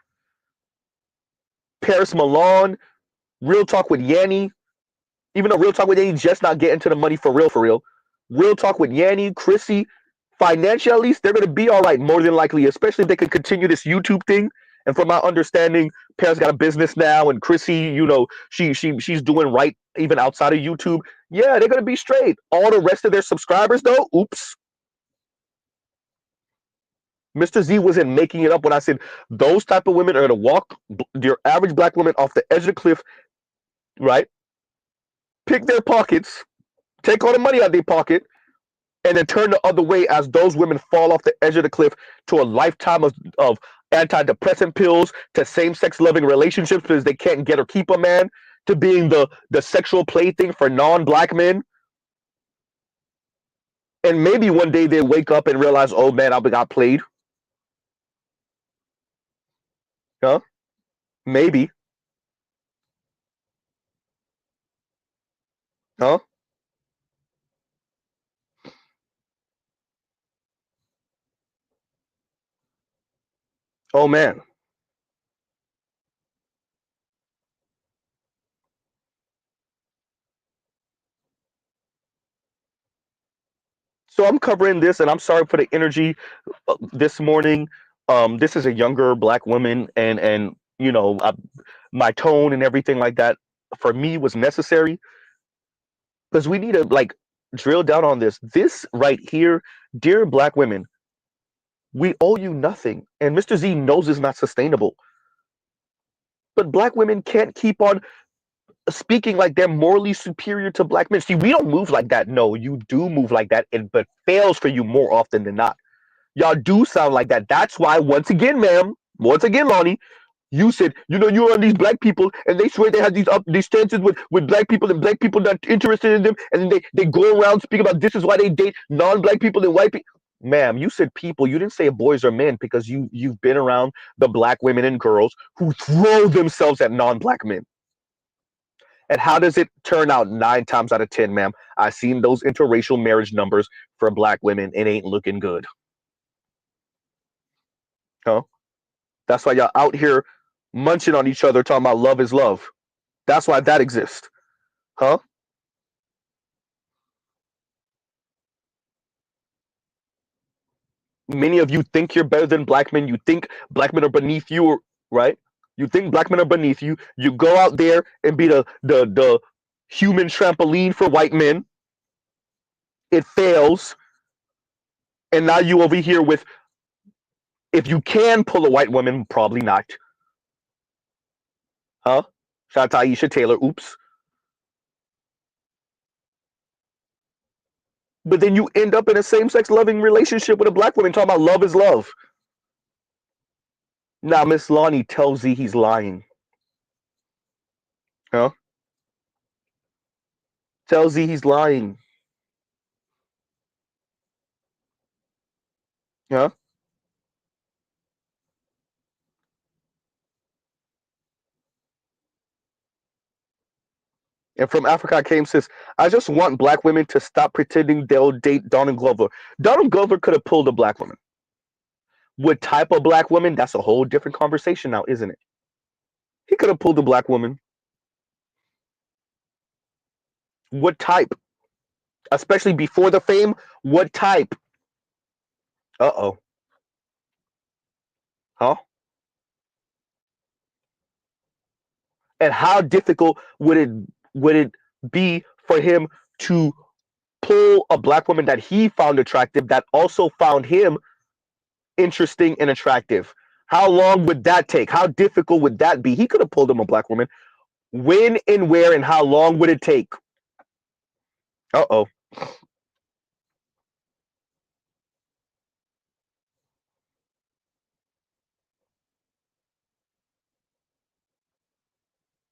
A: Paris Milan, Real Talk with Yanni, even though Real Talk with Yanni just not getting to the money for real. Real Talk with Yanni, Chrissy, financially at least, they're going to be all right, more than likely, especially if they can continue this YouTube thing. And from my understanding, Paris got a business now, and Chrissy, you know, she's doing right even outside of YouTube. Yeah, they're going to be straight. All the rest of their subscribers, though, oops. Mr. Z wasn't making it up when I said those type of women are going to walk your average black woman off the edge of the cliff, right? Pick their pockets, take all the money out of their pocket, and then turn the other way as those women fall off the edge of the cliff to a lifetime of antidepressant pills, to same-sex loving relationships because they can't get or keep a man, to being the sexual plaything for non-black men. And maybe one day they wake up and realize, oh man, I got played. Huh? Maybe. Huh? Oh man. So I'm covering this, and I'm sorry for the energy this morning. This is a younger black woman, and you know, my tone and everything like that for me was necessary because we need to like drill down on this. This right here, dear black women, we owe you nothing, and Mr. Z knows it's not sustainable. But black women can't keep on speaking like they're morally superior to black men. See, we don't move like that. No, you do move like that, but fails for you more often than not. Y'all do sound like that. That's why, once again, ma'am, once again, Lonnie, You said, you're on these black people, and they swear they have these stances with black people, and black people not interested in them, and then they go around speaking about this is why they date non-black people and white people. Ma'am, you said people. You didn't say boys or men because you've been around the black women and girls who throw themselves at non-black men. And how does it turn out 9 times out of 10, ma'am? I've seen those interracial marriage numbers for black women. It ain't looking good. Huh? That's why y'all out here munching on each other talking about love is love. That's why that exists. Huh? Many of you think you're better than black men. You think black men are beneath you, right? You think black men are beneath you. You go out there and be the human trampoline for white men. It fails. And now you over here with, if you can pull a white woman, probably not. Huh? Shout out to Aisha Taylor. Oops. But then you end up in a same-sex loving relationship with a black woman talking about love is love. Now, Miss Lonnie tells Z he's lying. Huh? Tells Z he's lying. Huh? And from Africa I came says, I just want black women to stop pretending they'll date Donald Glover. Donald Glover could have pulled a black woman. What type of black woman? That's a whole different conversation now, isn't it? He could have pulled a black woman. What type? Especially before the fame, what type? Uh-oh. Huh? And how difficult would it be for him to pull a black woman that he found attractive that also found him interesting and attractive? How long would that take? How difficult would that be? He could have pulled him a black woman. When and where and how long would it take? Uh-oh.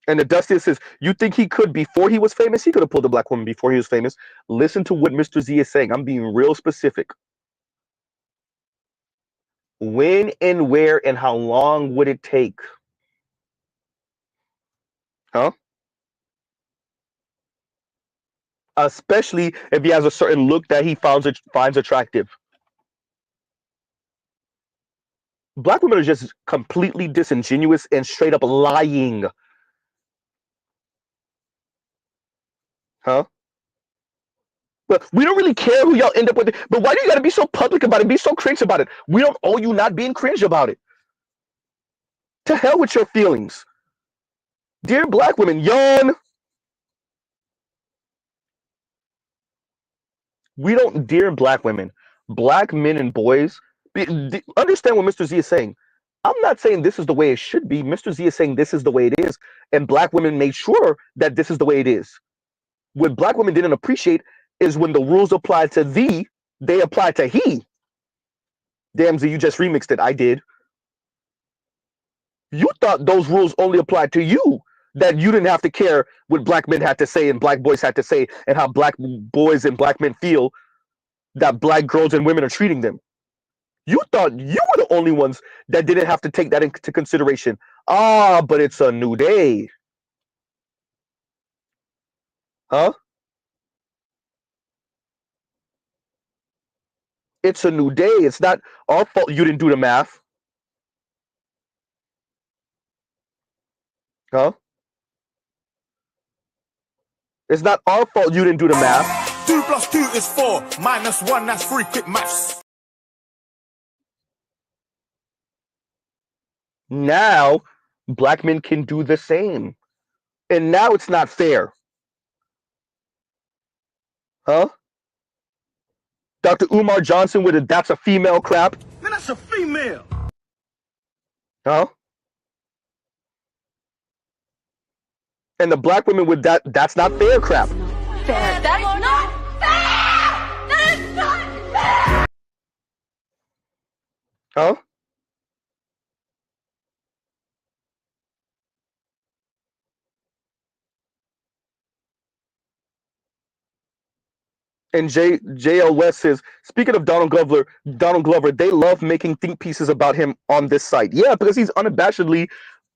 A: And the Dusty says, you think he could before he was famous? He could have pulled a black woman before he was famous. Listen to what Mr. Z is saying. I'm being real specific. When and where and how long would it take? Huh? Especially if he has a certain look that he finds attractive. Black women are just completely disingenuous and straight up lying. Huh? But we don't really care who y'all end up with. But why do you got to be so public about it? Be so cringe about it. We don't owe you not being cringe about it. To hell with your feelings. Dear black women, yawn. We don't, dear black women, black men and boys, understand what Mr. Z is saying. I'm not saying this is the way it should be. Mr. Z is saying this is the way it is. And black women made sure that this is the way it is. What black women didn't appreciate is when the rules apply to thee, they apply to he. Damn, Z, you just remixed it. I did. You thought those rules only applied to you, that you didn't have to care what black men had to say and black boys had to say and how black boys and black men feel that black girls and women are treating them. You thought you were the only ones that didn't have to take that into consideration. Ah, but it's a new day. Huh? It's a new day. It's not our fault you didn't do the math. Huh? It's not our fault you didn't do the math.
I: 2 + 2 is 4, -1, that's 3, quick maths.
A: Now, black men can do the same. And now it's not fair. Huh? Dr. Umar Johnson with a that's a female crap.
E: Man, that's a female.
A: Huh? And the black women with that's not fair crap.
B: Fair. That is not fair! That is not fair!
A: Huh? And JL West says, speaking of Donald Glover, they love making think pieces about him on this site. Yeah, because he's unabashedly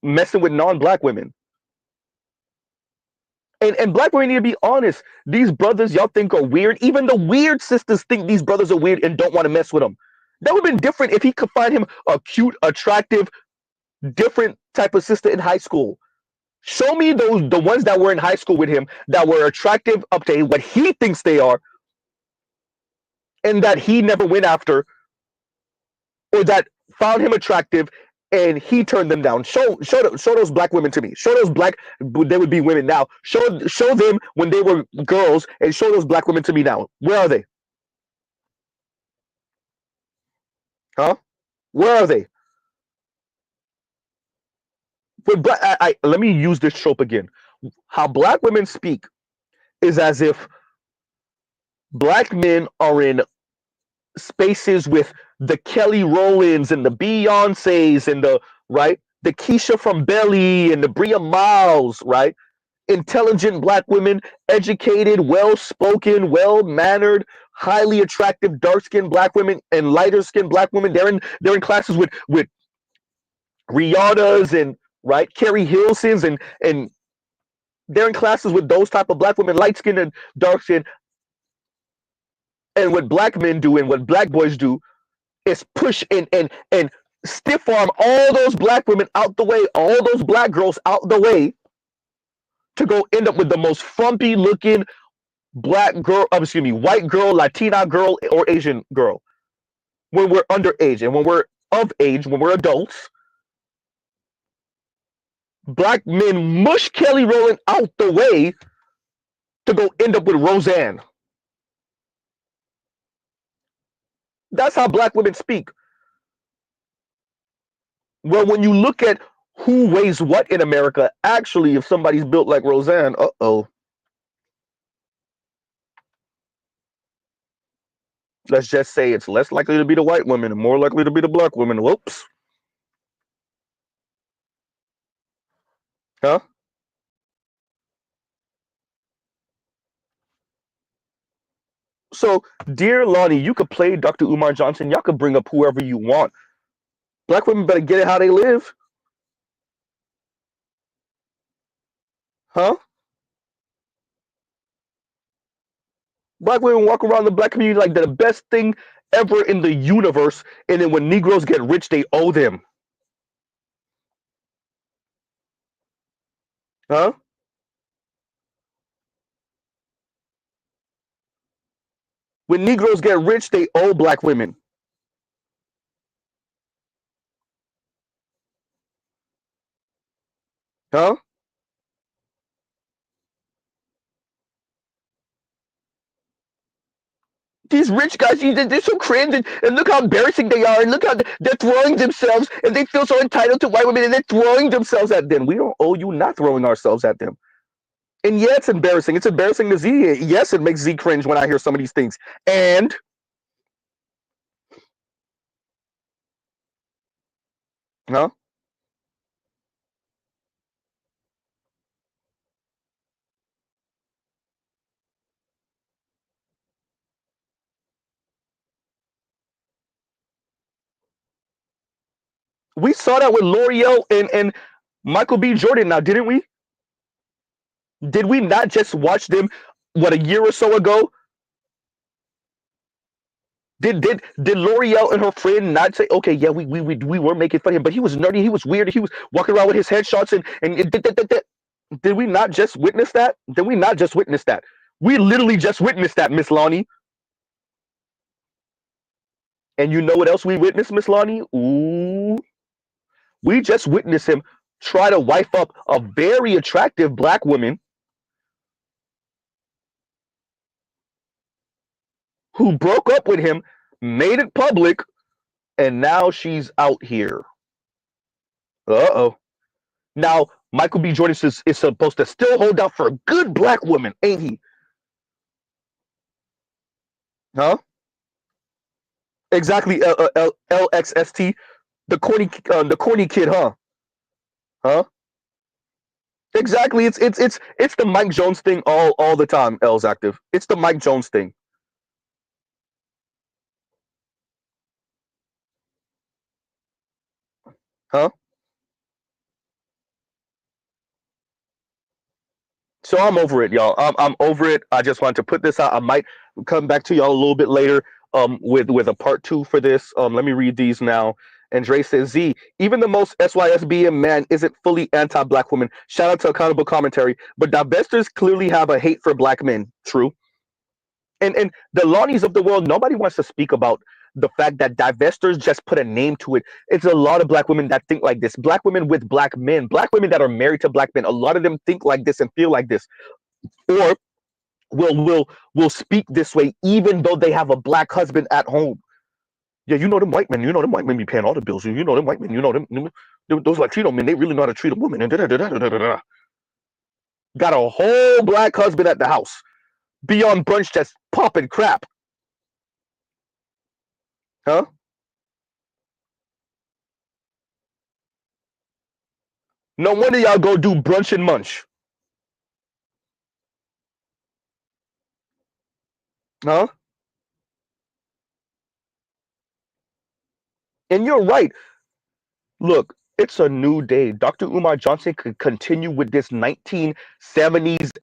A: messing with non-black women. And black women need to be honest. These brothers y'all think are weird. Even the weird sisters think these brothers are weird and don't want to mess with them. That would have been different if he could find him a cute, attractive, different type of sister in high school. Show me the ones that were in high school with him that were attractive up to what he thinks they are, and that he never went after, or that found him attractive and he turned them down. Show those black women to me. Show those black, they would be women now. Show them when they were girls, and show those black women to me now. Where are they? Huh? Where are they? But let me use this trope again. How black women speak is as if black men are in spaces with the Kelly Rowlands and the Beyoncés and the Keisha from Belly and the Bria Miles, right? Intelligent black women, educated, well-spoken, well-mannered, highly attractive, dark-skinned black women and lighter-skinned black women. They're in classes with Rihanna's and Carrie Hilson's and they're in classes with those type of black women, light-skinned and dark-skinned. And what black men do and what black boys do is push and stiff arm all those black women out the way, all those black girls out the way, to go end up with the most frumpy looking white girl, Latina girl, or Asian girl. When we're underage and when we're of age, when we're adults, black men mush Kelly Rowland out the way to go end up with Roseanne. That's how black women speak. Well, when you look at who weighs what in America, actually, if somebody's built like Roseanne, let's just say it's less likely to be the white woman and more likely to be the black woman. Whoops. Huh? So, dear Lonnie, you could play Dr. Umar Johnson. Y'all could bring up whoever you want. Black women better get it how they live. Huh? Black women walk around the black community like they're the best thing ever in the universe, and then when Negroes get rich, they owe them. Huh? When Negroes get rich, they owe black women. Huh? These rich guys, they're so cringe, and look how embarrassing they are, and look how they're throwing themselves, and they feel so entitled to white women, and they're throwing themselves at them. We don't owe you not throwing ourselves at them. And yeah, it's embarrassing. It's embarrassing to Z. Yes, it makes Z cringe when I hear some of these things. And huh? We saw that with L'Oreal and Michael B. Jordan now, didn't we? Did we not just watch them, what, a year or so ago? Did L'Oreal and her friend not say, okay, yeah, we were making fun of him, but he was nerdy, he was weird, he was walking around with his headshots and did we not just witness that? Did we not just witness that? We literally just witnessed that, Miss Lonnie. And you know what else we witnessed, Miss Lonnie? Ooh. We just witnessed him try to wife up a very attractive black woman who broke up with him, made it public, and now she's out here. Uh-oh. Now, Michael B. Jordan is supposed to still hold out for a good black woman, ain't he? Huh? Exactly, LXST, the corny kid, huh? Huh? Exactly. It's the Mike Jones thing all the time. L's active. It's the Mike Jones thing. Huh? So I'm over it, y'all. I'm over it. I just wanted to put this out. I might come back to y'all a little bit later with a part 2 for this. Let me read these now. And Dre says, Z, even the most SYSBM man isn't fully anti-black women. Shout out to Accountable Commentary. But divestors clearly have a hate for black men. True. And the Lonnies of the world, nobody wants to speak about the fact that divestors just put a name to it. It's a lot of black women that think like this. Black women with black men. Black women that are married to black men. A lot of them think like this and feel like this. Or will speak this way even though they have a black husband at home. Yeah, you know them white men. You know them white men be paying all the bills. You know them white men. You know them those Latino men. They really know how to treat a woman. And got a whole black husband at the house. Be on brunch just popping crap. Huh? No wonder y'all go do brunch and munch. Huh? And you're right. Look, it's a new day. Dr. Umar Johnson could continue with this 1970s,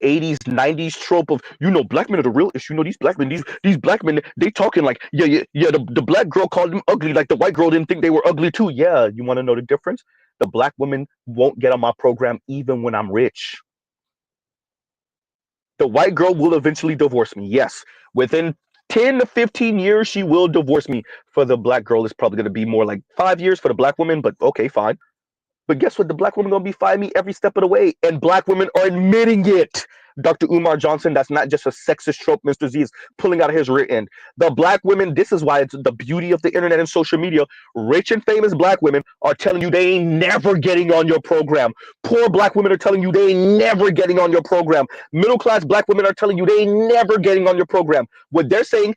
A: 80s, 90s trope of, black men are the real issue. These black men, these black men, they talking like, yeah, the black girl called them ugly, like the white girl didn't think they were ugly too. Yeah, you want to know the difference? The black women won't get on my program even when I'm rich. The white girl will eventually divorce me. Yes, within 10 to 15 years, she will divorce me. For the black girl, it's probably going to be more like 5 years for the black woman, but okay, fine. But guess what? The black woman going to be fighting me every step of the way, and black women are admitting it. Dr. Umar Johnson, that's not just a sexist trope Mr. Z is pulling out of his rear end. The black women, this is why it's the beauty of the internet and social media. Rich and famous black women are telling you they ain't never getting on your program. Poor black women are telling you they ain't never getting on your program. Middle class black women are telling you they ain't never getting on your program. What they're saying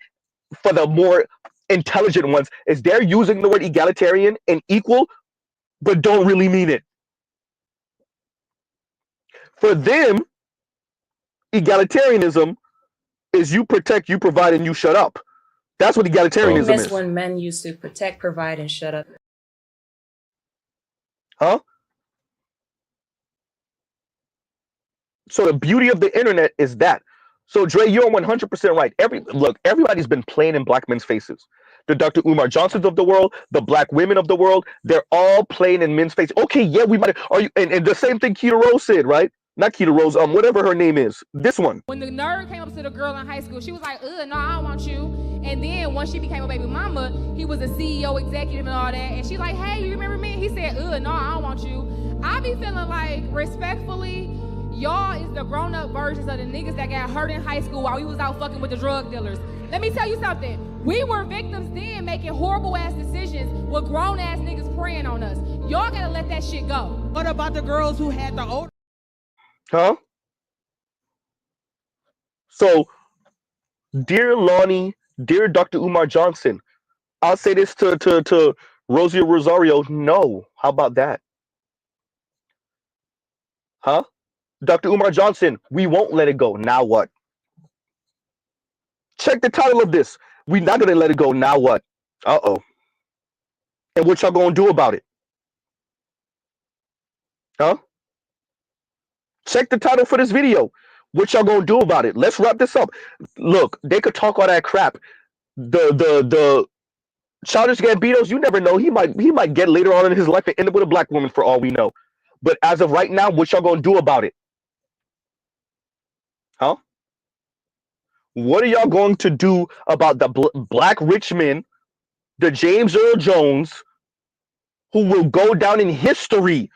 A: for the more intelligent ones is they're using the word egalitarian and equal, but don't really mean it. For them, egalitarianism is you protect, you provide, and you shut up. That's what egalitarianism
F: Miss
A: is.
F: when men used to protect, provide, and shut up.
A: Huh? So the beauty of the internet is that. So Dre, you're 100% right. Everybody's been playing in black men's faces. The Dr. Umar Johnsons of the world, the black women of the world, they're all playing in men's faces. Okay, yeah, we might. Are you? And the same thing Keita Rose said, right? Not Keita Rose, whatever her name is. This one.
K: When the nerd came up to the girl in high school, she was like, no, I don't want you. And then once she became a baby mama, he was a CEO, executive, and all that. And she's like, hey, you remember me? He said, no, I don't want you. I be feeling like, respectfully, y'all is the grown-up versions of the niggas that got hurt in high school while we was out fucking with the drug dealers. Let me tell you something. We were victims then making horrible-ass decisions with grown-ass niggas preying on us. Y'all gotta let that shit go.
L: What about the girls who had the old?
A: Huh? So, dear Lonnie, dear Dr. Umar Johnson, I'll say this to Rosie Rosario. No. How about that? Huh? Dr. Umar Johnson, we won't let it go. Now what? Check the title of this. We're not going to let it go. Now what? Uh-oh. And what y'all going to do about it? Huh? Check the title for this video. What y'all going to do about it? Let's wrap this up. Look, they could talk all that crap. The Childish Gambinos, you never know. He might get later on in his life and end up with a black woman for all we know. But as of right now, what y'all going to do about it? Huh? What are y'all going to do about the black rich men, the James Earl Jones, who will go down in history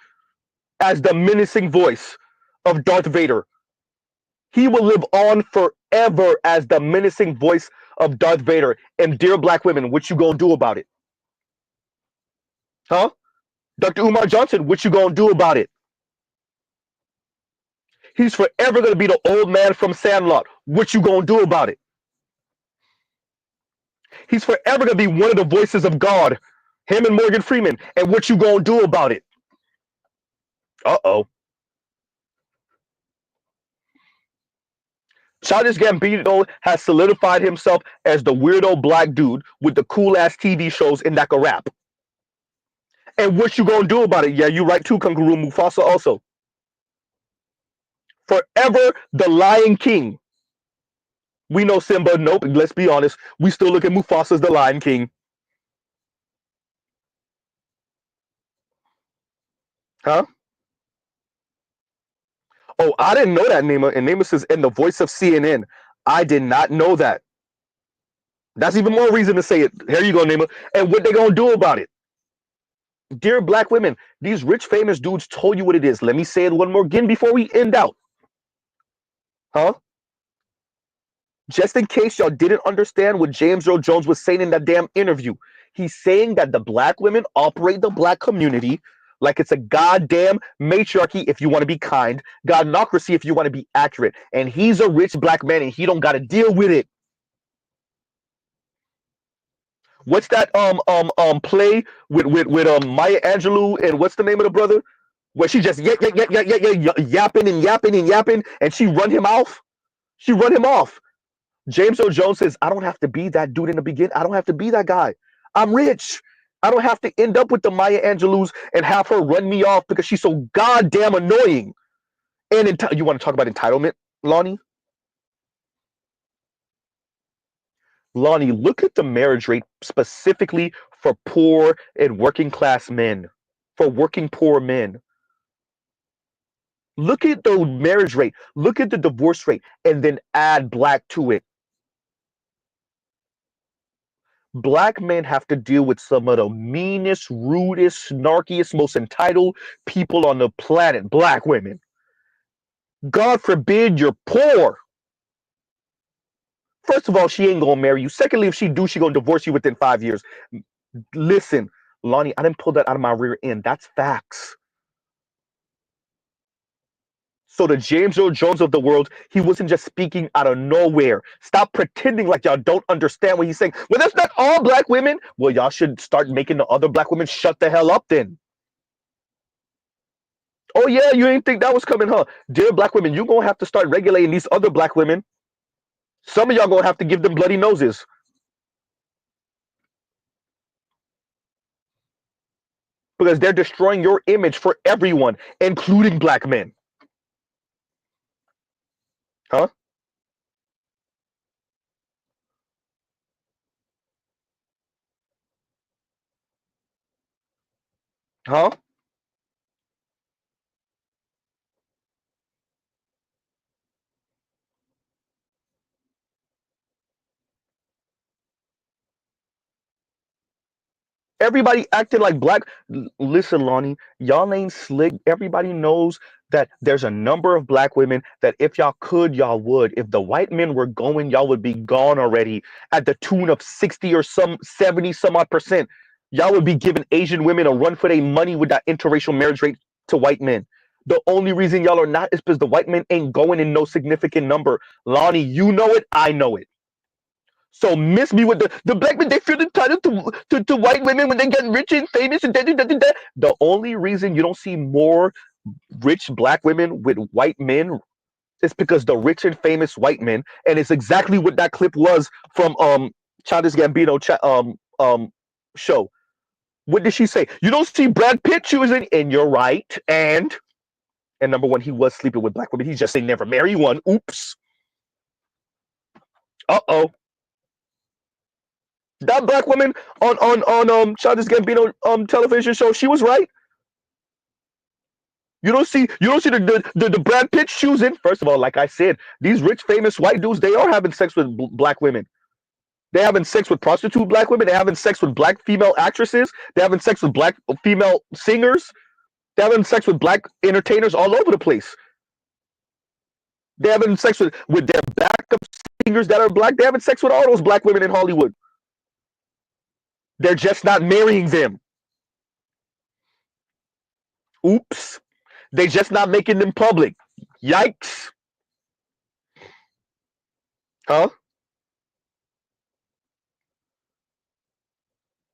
A: as the menacing voice of Darth Vader? He will live on forever as the menacing voice of Darth Vader. And dear black women, what you gonna do about it? Huh? Dr. Umar Johnson, what you gonna do about it? He's forever gonna be the old man from Sandlot. What you gonna do about it? He's forever gonna be one of the voices of God. Him and Morgan Freeman. And what you gonna do about it? Uh-oh. Childish Gambino has solidified himself as the weirdo black dude with the cool-ass TV shows and that can rap. And what you gonna do about it? Yeah, you right too, Kangaroo. Mufasa also. Forever the Lion King. We know Simba. Nope. Let's be honest. We still look at Mufasa as the Lion King. Huh? Oh, I didn't know that, Nema. And Nema says, in the voice of CNN. I did not know that. That's even more reason to say it. Here you go, Nema. And what they gonna do about it? Dear black women, these rich famous dudes told you what it is. Let me say it one more again before we end out. Huh? Just in case y'all didn't understand what James Earl Jones was saying in that damn interview. He's saying that the black women operate the black community like it's a goddamn matriarchy if you want to be kind, godnocracy if you want to be accurate. And he's a rich black man and he don't got to deal with it. What's that play with Maya Angelou and what's the name of the brother? Where she just yapping and yapping and yapping and she run him off? She run him off. James Earl Jones says, I don't have to be that dude in the beginning. I don't have to be that guy. I'm rich. I don't have to end up with the Maya Angelou's and have her run me off because she's so goddamn annoying. And you want to talk about entitlement, Lonnie? Lonnie, look at the marriage rate specifically for poor and working class men, for working poor men. Look at the marriage rate, look at the divorce rate, and then add black to it. Black men have to deal with some of the meanest, rudest, snarkiest, most entitled people on the planet. Black women. God forbid you're poor. First of all, she ain't gonna marry you. Secondly, if she do, she gonna divorce you within 5 years. Listen, Lonnie, I didn't pull that out of my rear end. That's facts. So the James Earl Jones of the world, he wasn't just speaking out of nowhere. Stop pretending like y'all don't understand what he's saying. Well, that's not all black women. Well, y'all should start making the other black women shut the hell up then. Oh yeah, you ain't think that was coming, huh? Dear black women, you gonna have to start regulating these other black women. Some of y'all gonna have to give them bloody noses. Because they're destroying your image for everyone, including black men. Huh? Huh? Everybody acting like black. Listen, Lonnie, y'all ain't slick. Everybody knows that there's a number of black women that if y'all could, y'all would. If the white men were going, y'all would be gone already at the tune of 60 or some 70 some odd percent. Y'all would be giving Asian women a run for their money with that interracial marriage rate to white men. The only reason y'all are not is because the white men ain't going in no significant number. Lonnie, you know it, I know it. So miss me with the black men, they feel entitled to white women when they get rich and famous and da. The only reason you don't see more rich black women with white men is because the rich and famous white men, and it's exactly what that clip was from Childish Gambino show. What did she say? You don't see Brad Pitt choosing, and you're right. And number one, he was sleeping with black women. He just say never marry one. Oops. Uh-oh. That black woman on Childish Gambino television show, she was right. You don't see the Brad Pitt choosing. First of all, like I said, these rich famous white dudes, they are having sex with black women. They're having sex with prostitute black women. They're having sex with black female actresses. They're having sex with black female singers. They're having sex with black entertainers all over the place. They're having sex with their backup singers that are black. They're having sex with all those black women in Hollywood. They're just not marrying them. Oops. They just not making them public. Yikes. Huh?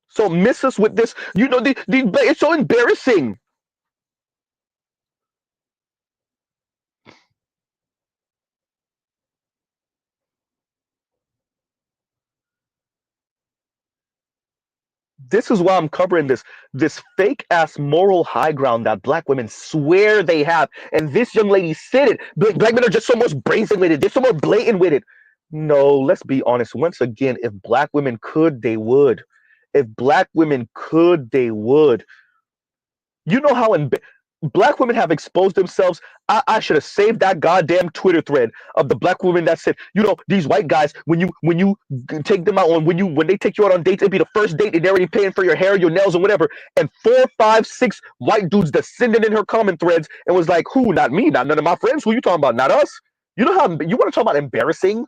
A: So miss us with this. You know, it's so embarrassing. This is why I'm covering this fake ass moral high ground that black women swear they have, and this young lady said it. Black men are just so much brazen with it. They're so more blatant with it. No, let's be honest. Once again, if black women could, they would. If black women could, they would. You know how black women have exposed themselves. I should have saved that goddamn Twitter thread of the black women that said, you know, these white guys, when you take them out on when they take you out on dates, it'd be the first date and they're already paying for your hair, your nails, and whatever. And 4, 5, 6 white dudes descended in her comment threads and was like, who? Not me, not none of my friends. Who you talking about? Not us. You know how you want to talk about embarrassing?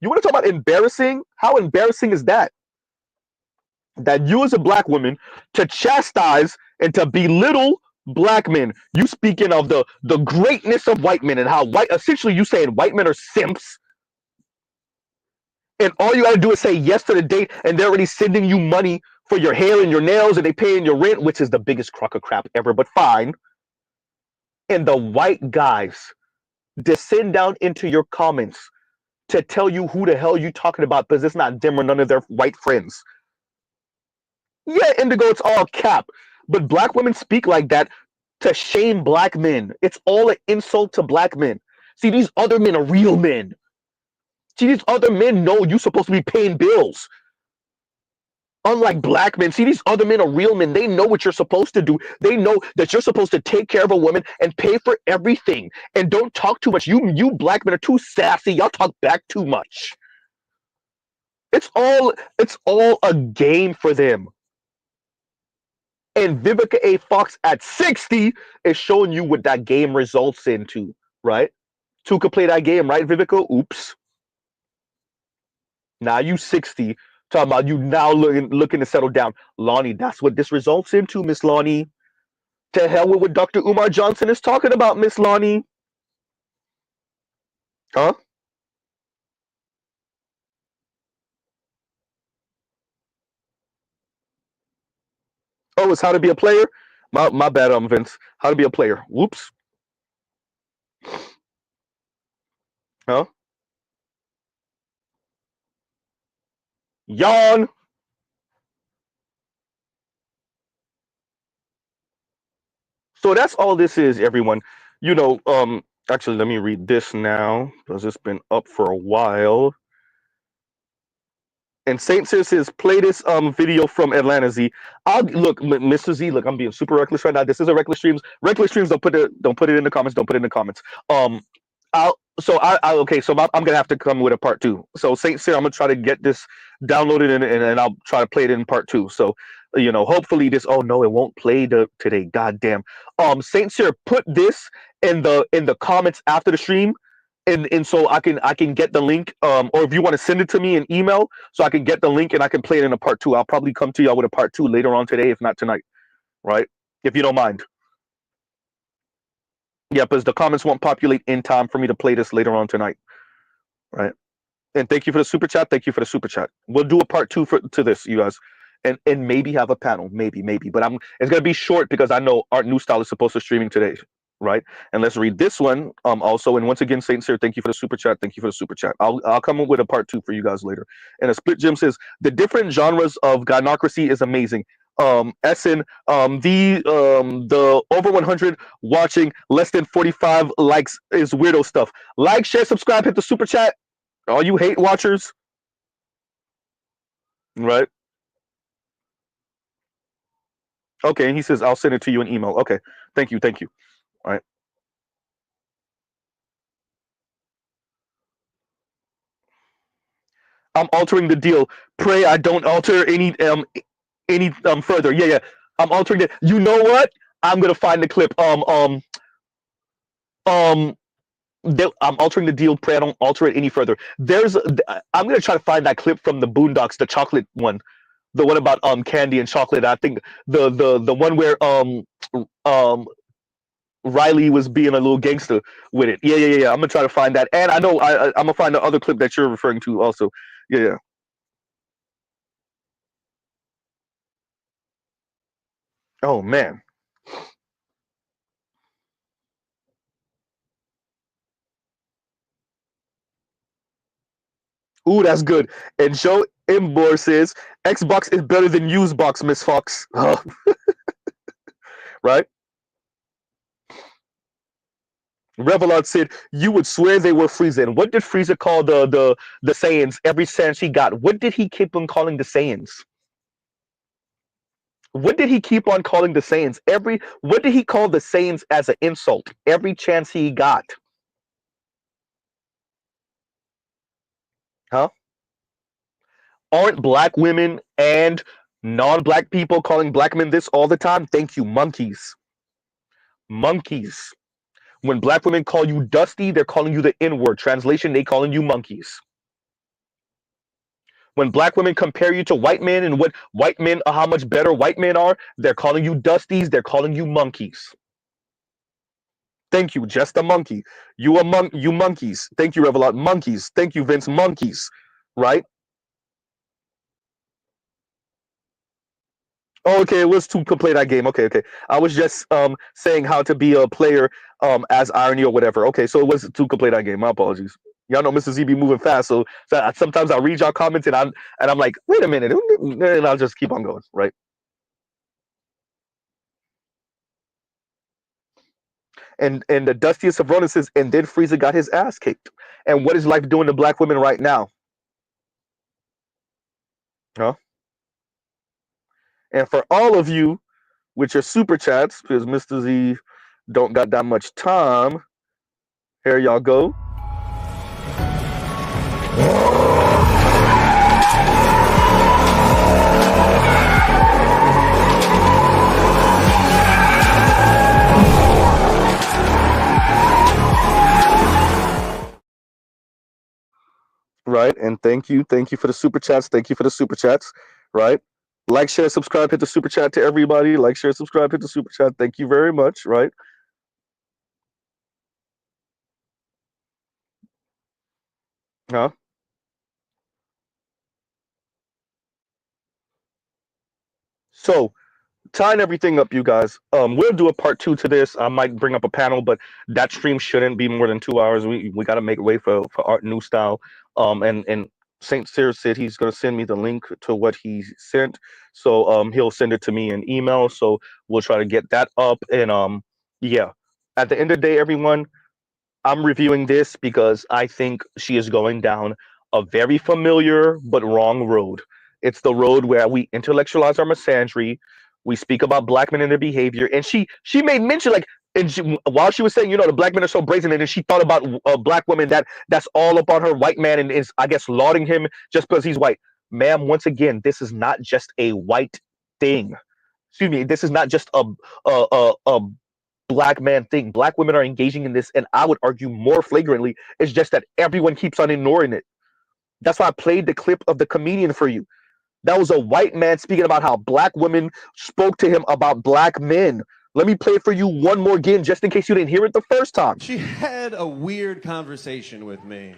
A: You want to talk about embarrassing? How embarrassing is that? That you as a black woman to chastise and to belittle black men. You speaking of the greatness of white men and how essentially you saying white men are simps, and all you gotta do is say yes to the date and they're already sending you money for your hair and your nails and they paying your rent, which is the biggest crock of crap ever, but fine. And the white guys descend down into your comments to tell you who the hell you talking about because it's not them or none of their white friends. Yeah, Indigo, it's all cap. But black women speak like that to shame black men. It's all an insult to black men. See, these other men are real men. See, these other men know you're supposed to be paying bills. Unlike black men, see, these other men are real men. They know what you're supposed to do. They know that you're supposed to take care of a woman and pay for everything. And don't talk too much. You black men are too sassy. Y'all talk back too much. It's all a game for them. And Vivica A. Fox at 60 is showing you what that game results into, right? Two could play that game, right, Vivica? Oops. Now you 60, talking about you now looking to settle down. Lonnie, that's what this results into, Miss Lonnie. To hell with what Dr. Umar Johnson is talking about, Miss Lonnie. Huh? Oh, it's how to be a player? My bad, Vince. How to be a player. Whoops. Huh? Yawn. So that's all this is, everyone. You know, actually, let me read this now because it's been up for a while. And Saint Sis says, play this video from Atlanta Z. I'll look, Mr. Z. Look, I'm being super reckless right now. This is a reckless streams. Reckless streams. Don't put it in the comments. Don't put it in the comments. Okay. So I'm gonna have to come with a part 2. So Saint Sis, I'm gonna try to get this downloaded and I'll try to play it in part 2. So you know, hopefully this. Oh no, it won't play today. Goddamn. Saint Sis, put this in the comments after the stream. And so I can get the link, or if you want to send it to me in email, so I can get the link and I can play it in a part 2. I'll probably come to y'all with a part 2 later on today, if not tonight, right? If you don't mind. Yeah, because the comments won't populate in time for me to play this later on tonight, right? And thank you for the super chat. Thank you for the super chat. We'll do a part 2 to this, you guys, and maybe have a panel, maybe. But it's gonna be short because I know Art New Style is supposed to streaming today. Right, and let's read this one also. And once again, Saint Cyr, thank you for the super chat. Thank you for the super chat. I'll come up with a part 2 for you guys later. And a Split Gym says the different genres of gynocracy is amazing. Essen, the over 100 watching, less than 45 likes is weirdo stuff. Like, share, subscribe, hit the super chat. All you hate watchers, right? Okay, and he says I'll send it to you in email. Okay, thank you. All right. I'm altering the deal. Pray I don't alter any further. Yeah. I'm altering it. You know what? I'm gonna find the clip. I'm altering the deal. Pray I don't alter it any further. I'm gonna try to find that clip from the Boondocks, the chocolate one, the one about candy and chocolate. I think the one where Riley was being a little gangster with it. Yeah. I'm gonna try to find that, and I know I'm gonna find the other clip that you're referring to also. Yeah. Oh man. Ooh, that's good. And Joe Imbor says, Xbox is better than Usebox, Miss Fox. Right? Revelard said, you would swear they were Frieza. And what did Frieza call the Saiyans every chance he got? What did he keep on calling the Saiyans? What did he keep on calling the Saiyans? What did he call the Saiyans as an insult every chance he got? Huh? Aren't black women and non-black people calling black men this all the time? Thank you, monkeys. Monkeys. When black women call you dusty, they're calling you the N-word. Translation, they calling you monkeys. When black women compare you to white men and what white men, how much better white men are, they're calling you dusties, they're calling you monkeys. Thank you, just a monkey. You monkeys. Thank you, Revelot. Monkeys. Thank you, Vince. Monkeys. Right? Oh, okay, it was to play that game. Okay. I was just saying how to be a player as Irony or whatever. Okay, so it was to play that game. My apologies. Y'all know Mr. Z be moving fast, so sometimes I'll read y'all comments and I'm like, wait a minute, and I'll just keep on going, right? And the dustiest of Ronin says, and then Frieza got his ass kicked. And what is life doing to black women right now? Huh? And for all of you with your super chats, because Mr. Z don't got that much time, here y'all go. Right, and thank you for the super chats. Thank you for the super chats. Right, like, share, subscribe, hit the super chat to everybody. Like, share, subscribe, hit the super chat. Thank you very much. Right. Huh? So, tying everything up, you guys. We'll do a part 2 to this. I might bring up a panel, but that stream shouldn't be more than 2 hours. We got to make way for Art New Style. And Saint Cyr said he's going to send me the link to what he sent. So he'll send it to me in email. So we'll try to get that up. And yeah, at the end of the day, everyone, I'm reviewing this because I think she is going down a very familiar but wrong road. It's the road where we intellectualize our misandry. We speak about black men and their behavior, and she made mention, like, and while she was saying, the black men are so brazen, and then she thought about a black woman that's all up on her white man and is, I guess, lauding him just because he's white. Ma'am, once again, this is not just a white thing. Excuse me, this is not just a black man thing. Black women are engaging in this, and I would argue more flagrantly. It's just that everyone keeps on ignoring it. That's why I played the clip of the comedian for you. That was a white man speaking about how black women spoke to him about black men. Let me play it for you one more again, just in case you didn't hear it the first time.
H: She had a weird conversation with me,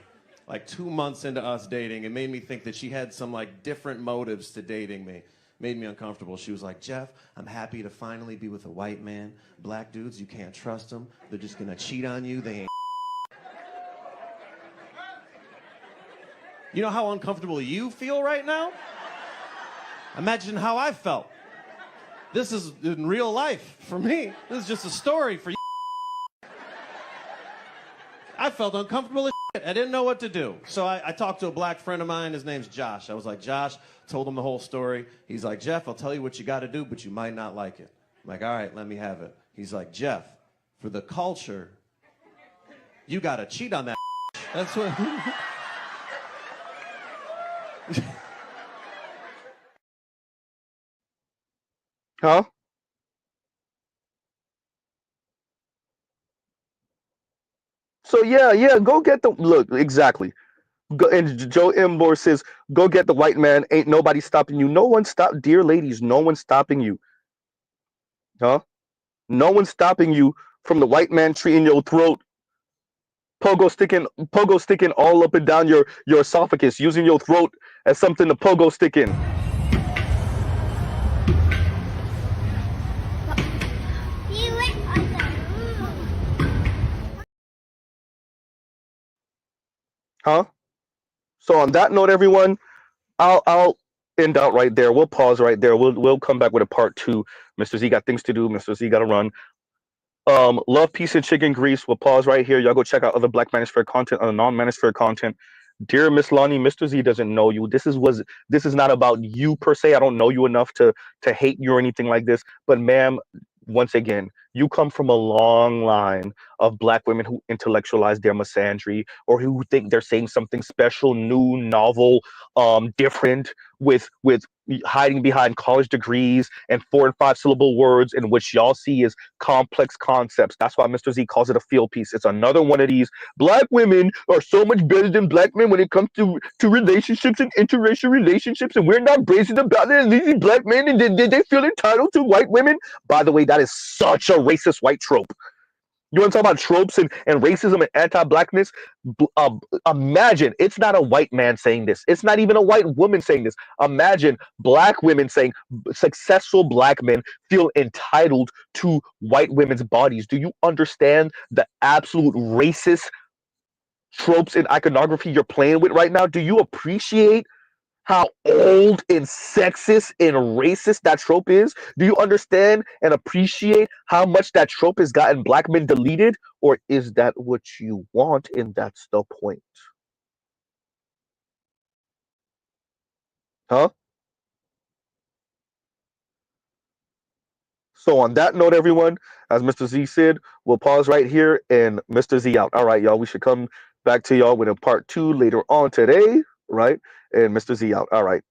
H: like 2 months into us dating. It made me think that she had some, like, different motives to dating me. Made me uncomfortable. She was like, Jeff, I'm happy to finally be with a white man. Black dudes, you can't trust them. They're just gonna cheat on you. They ain't. You know how uncomfortable you feel right now? Imagine how I felt. This is in real life for me. This is just a story for you. I felt uncomfortable as shit. I didn't know what to do. So I talked to a black friend of mine. His name's Josh. I was like, Josh, told him the whole story. He's like, Jeff, I'll tell you what you got to do, but you might not like it. I'm like, all right, let me have it. He's like, Jeff, for the culture, you got to cheat on that. That's what...
A: Huh? So yeah, go get the look, exactly. Go, and Joe Embor says, go get the white man. Ain't nobody stopping you. No one stopped, dear ladies, no one's stopping you. Huh? No one's stopping you from the white man tree in your throat. Pogo sticking all up and down your esophagus, using your throat as something to pogo stick in. Huh? So on that note, everyone, I'll end out right there. We'll pause right there. We'll come back with a part two. Mr. Z got things to do. Mr. Z got to run. Love, peace, and chicken grease. We'll pause right here. Y'all go check out other Black Manosphere content, other non-Manosphere content. Dear Miss Lonnie, Mr. Z doesn't know you. This is not about you per se. I don't know you enough to hate you or anything like this. But ma'am, once again, you come from a long line of Black women who intellectualize their misandry or who think they're saying something special, new, novel, different, with hiding behind college degrees and 4 and 5 syllable words in which y'all see as complex concepts. That's why Mr. Z calls it a field piece. It's another one of these Black women are so much better than Black men when it comes to relationships and interracial relationships, and we're not brazen about it. And these Black men, and they feel entitled to white women. By the way, that is such a racist white trope. You want to talk about tropes and racism and anti-Blackness? Imagine, it's not a white man saying this. It's not even a white woman saying this. Imagine Black women saying successful Black men feel entitled to white women's bodies. Do you understand the absolute racist tropes and iconography you're playing with right now? Do you appreciate how old and sexist and racist that trope is? Do you understand and appreciate how much that trope has gotten Black men deleted? Or is that what you want and that's the point? Huh? So on that note, everyone, as Mr. Z said, we'll pause right here and Mr. Z out. All right, y'all, we should come back to y'all with a part 2 later on today, right? And Mr. Z out. All right.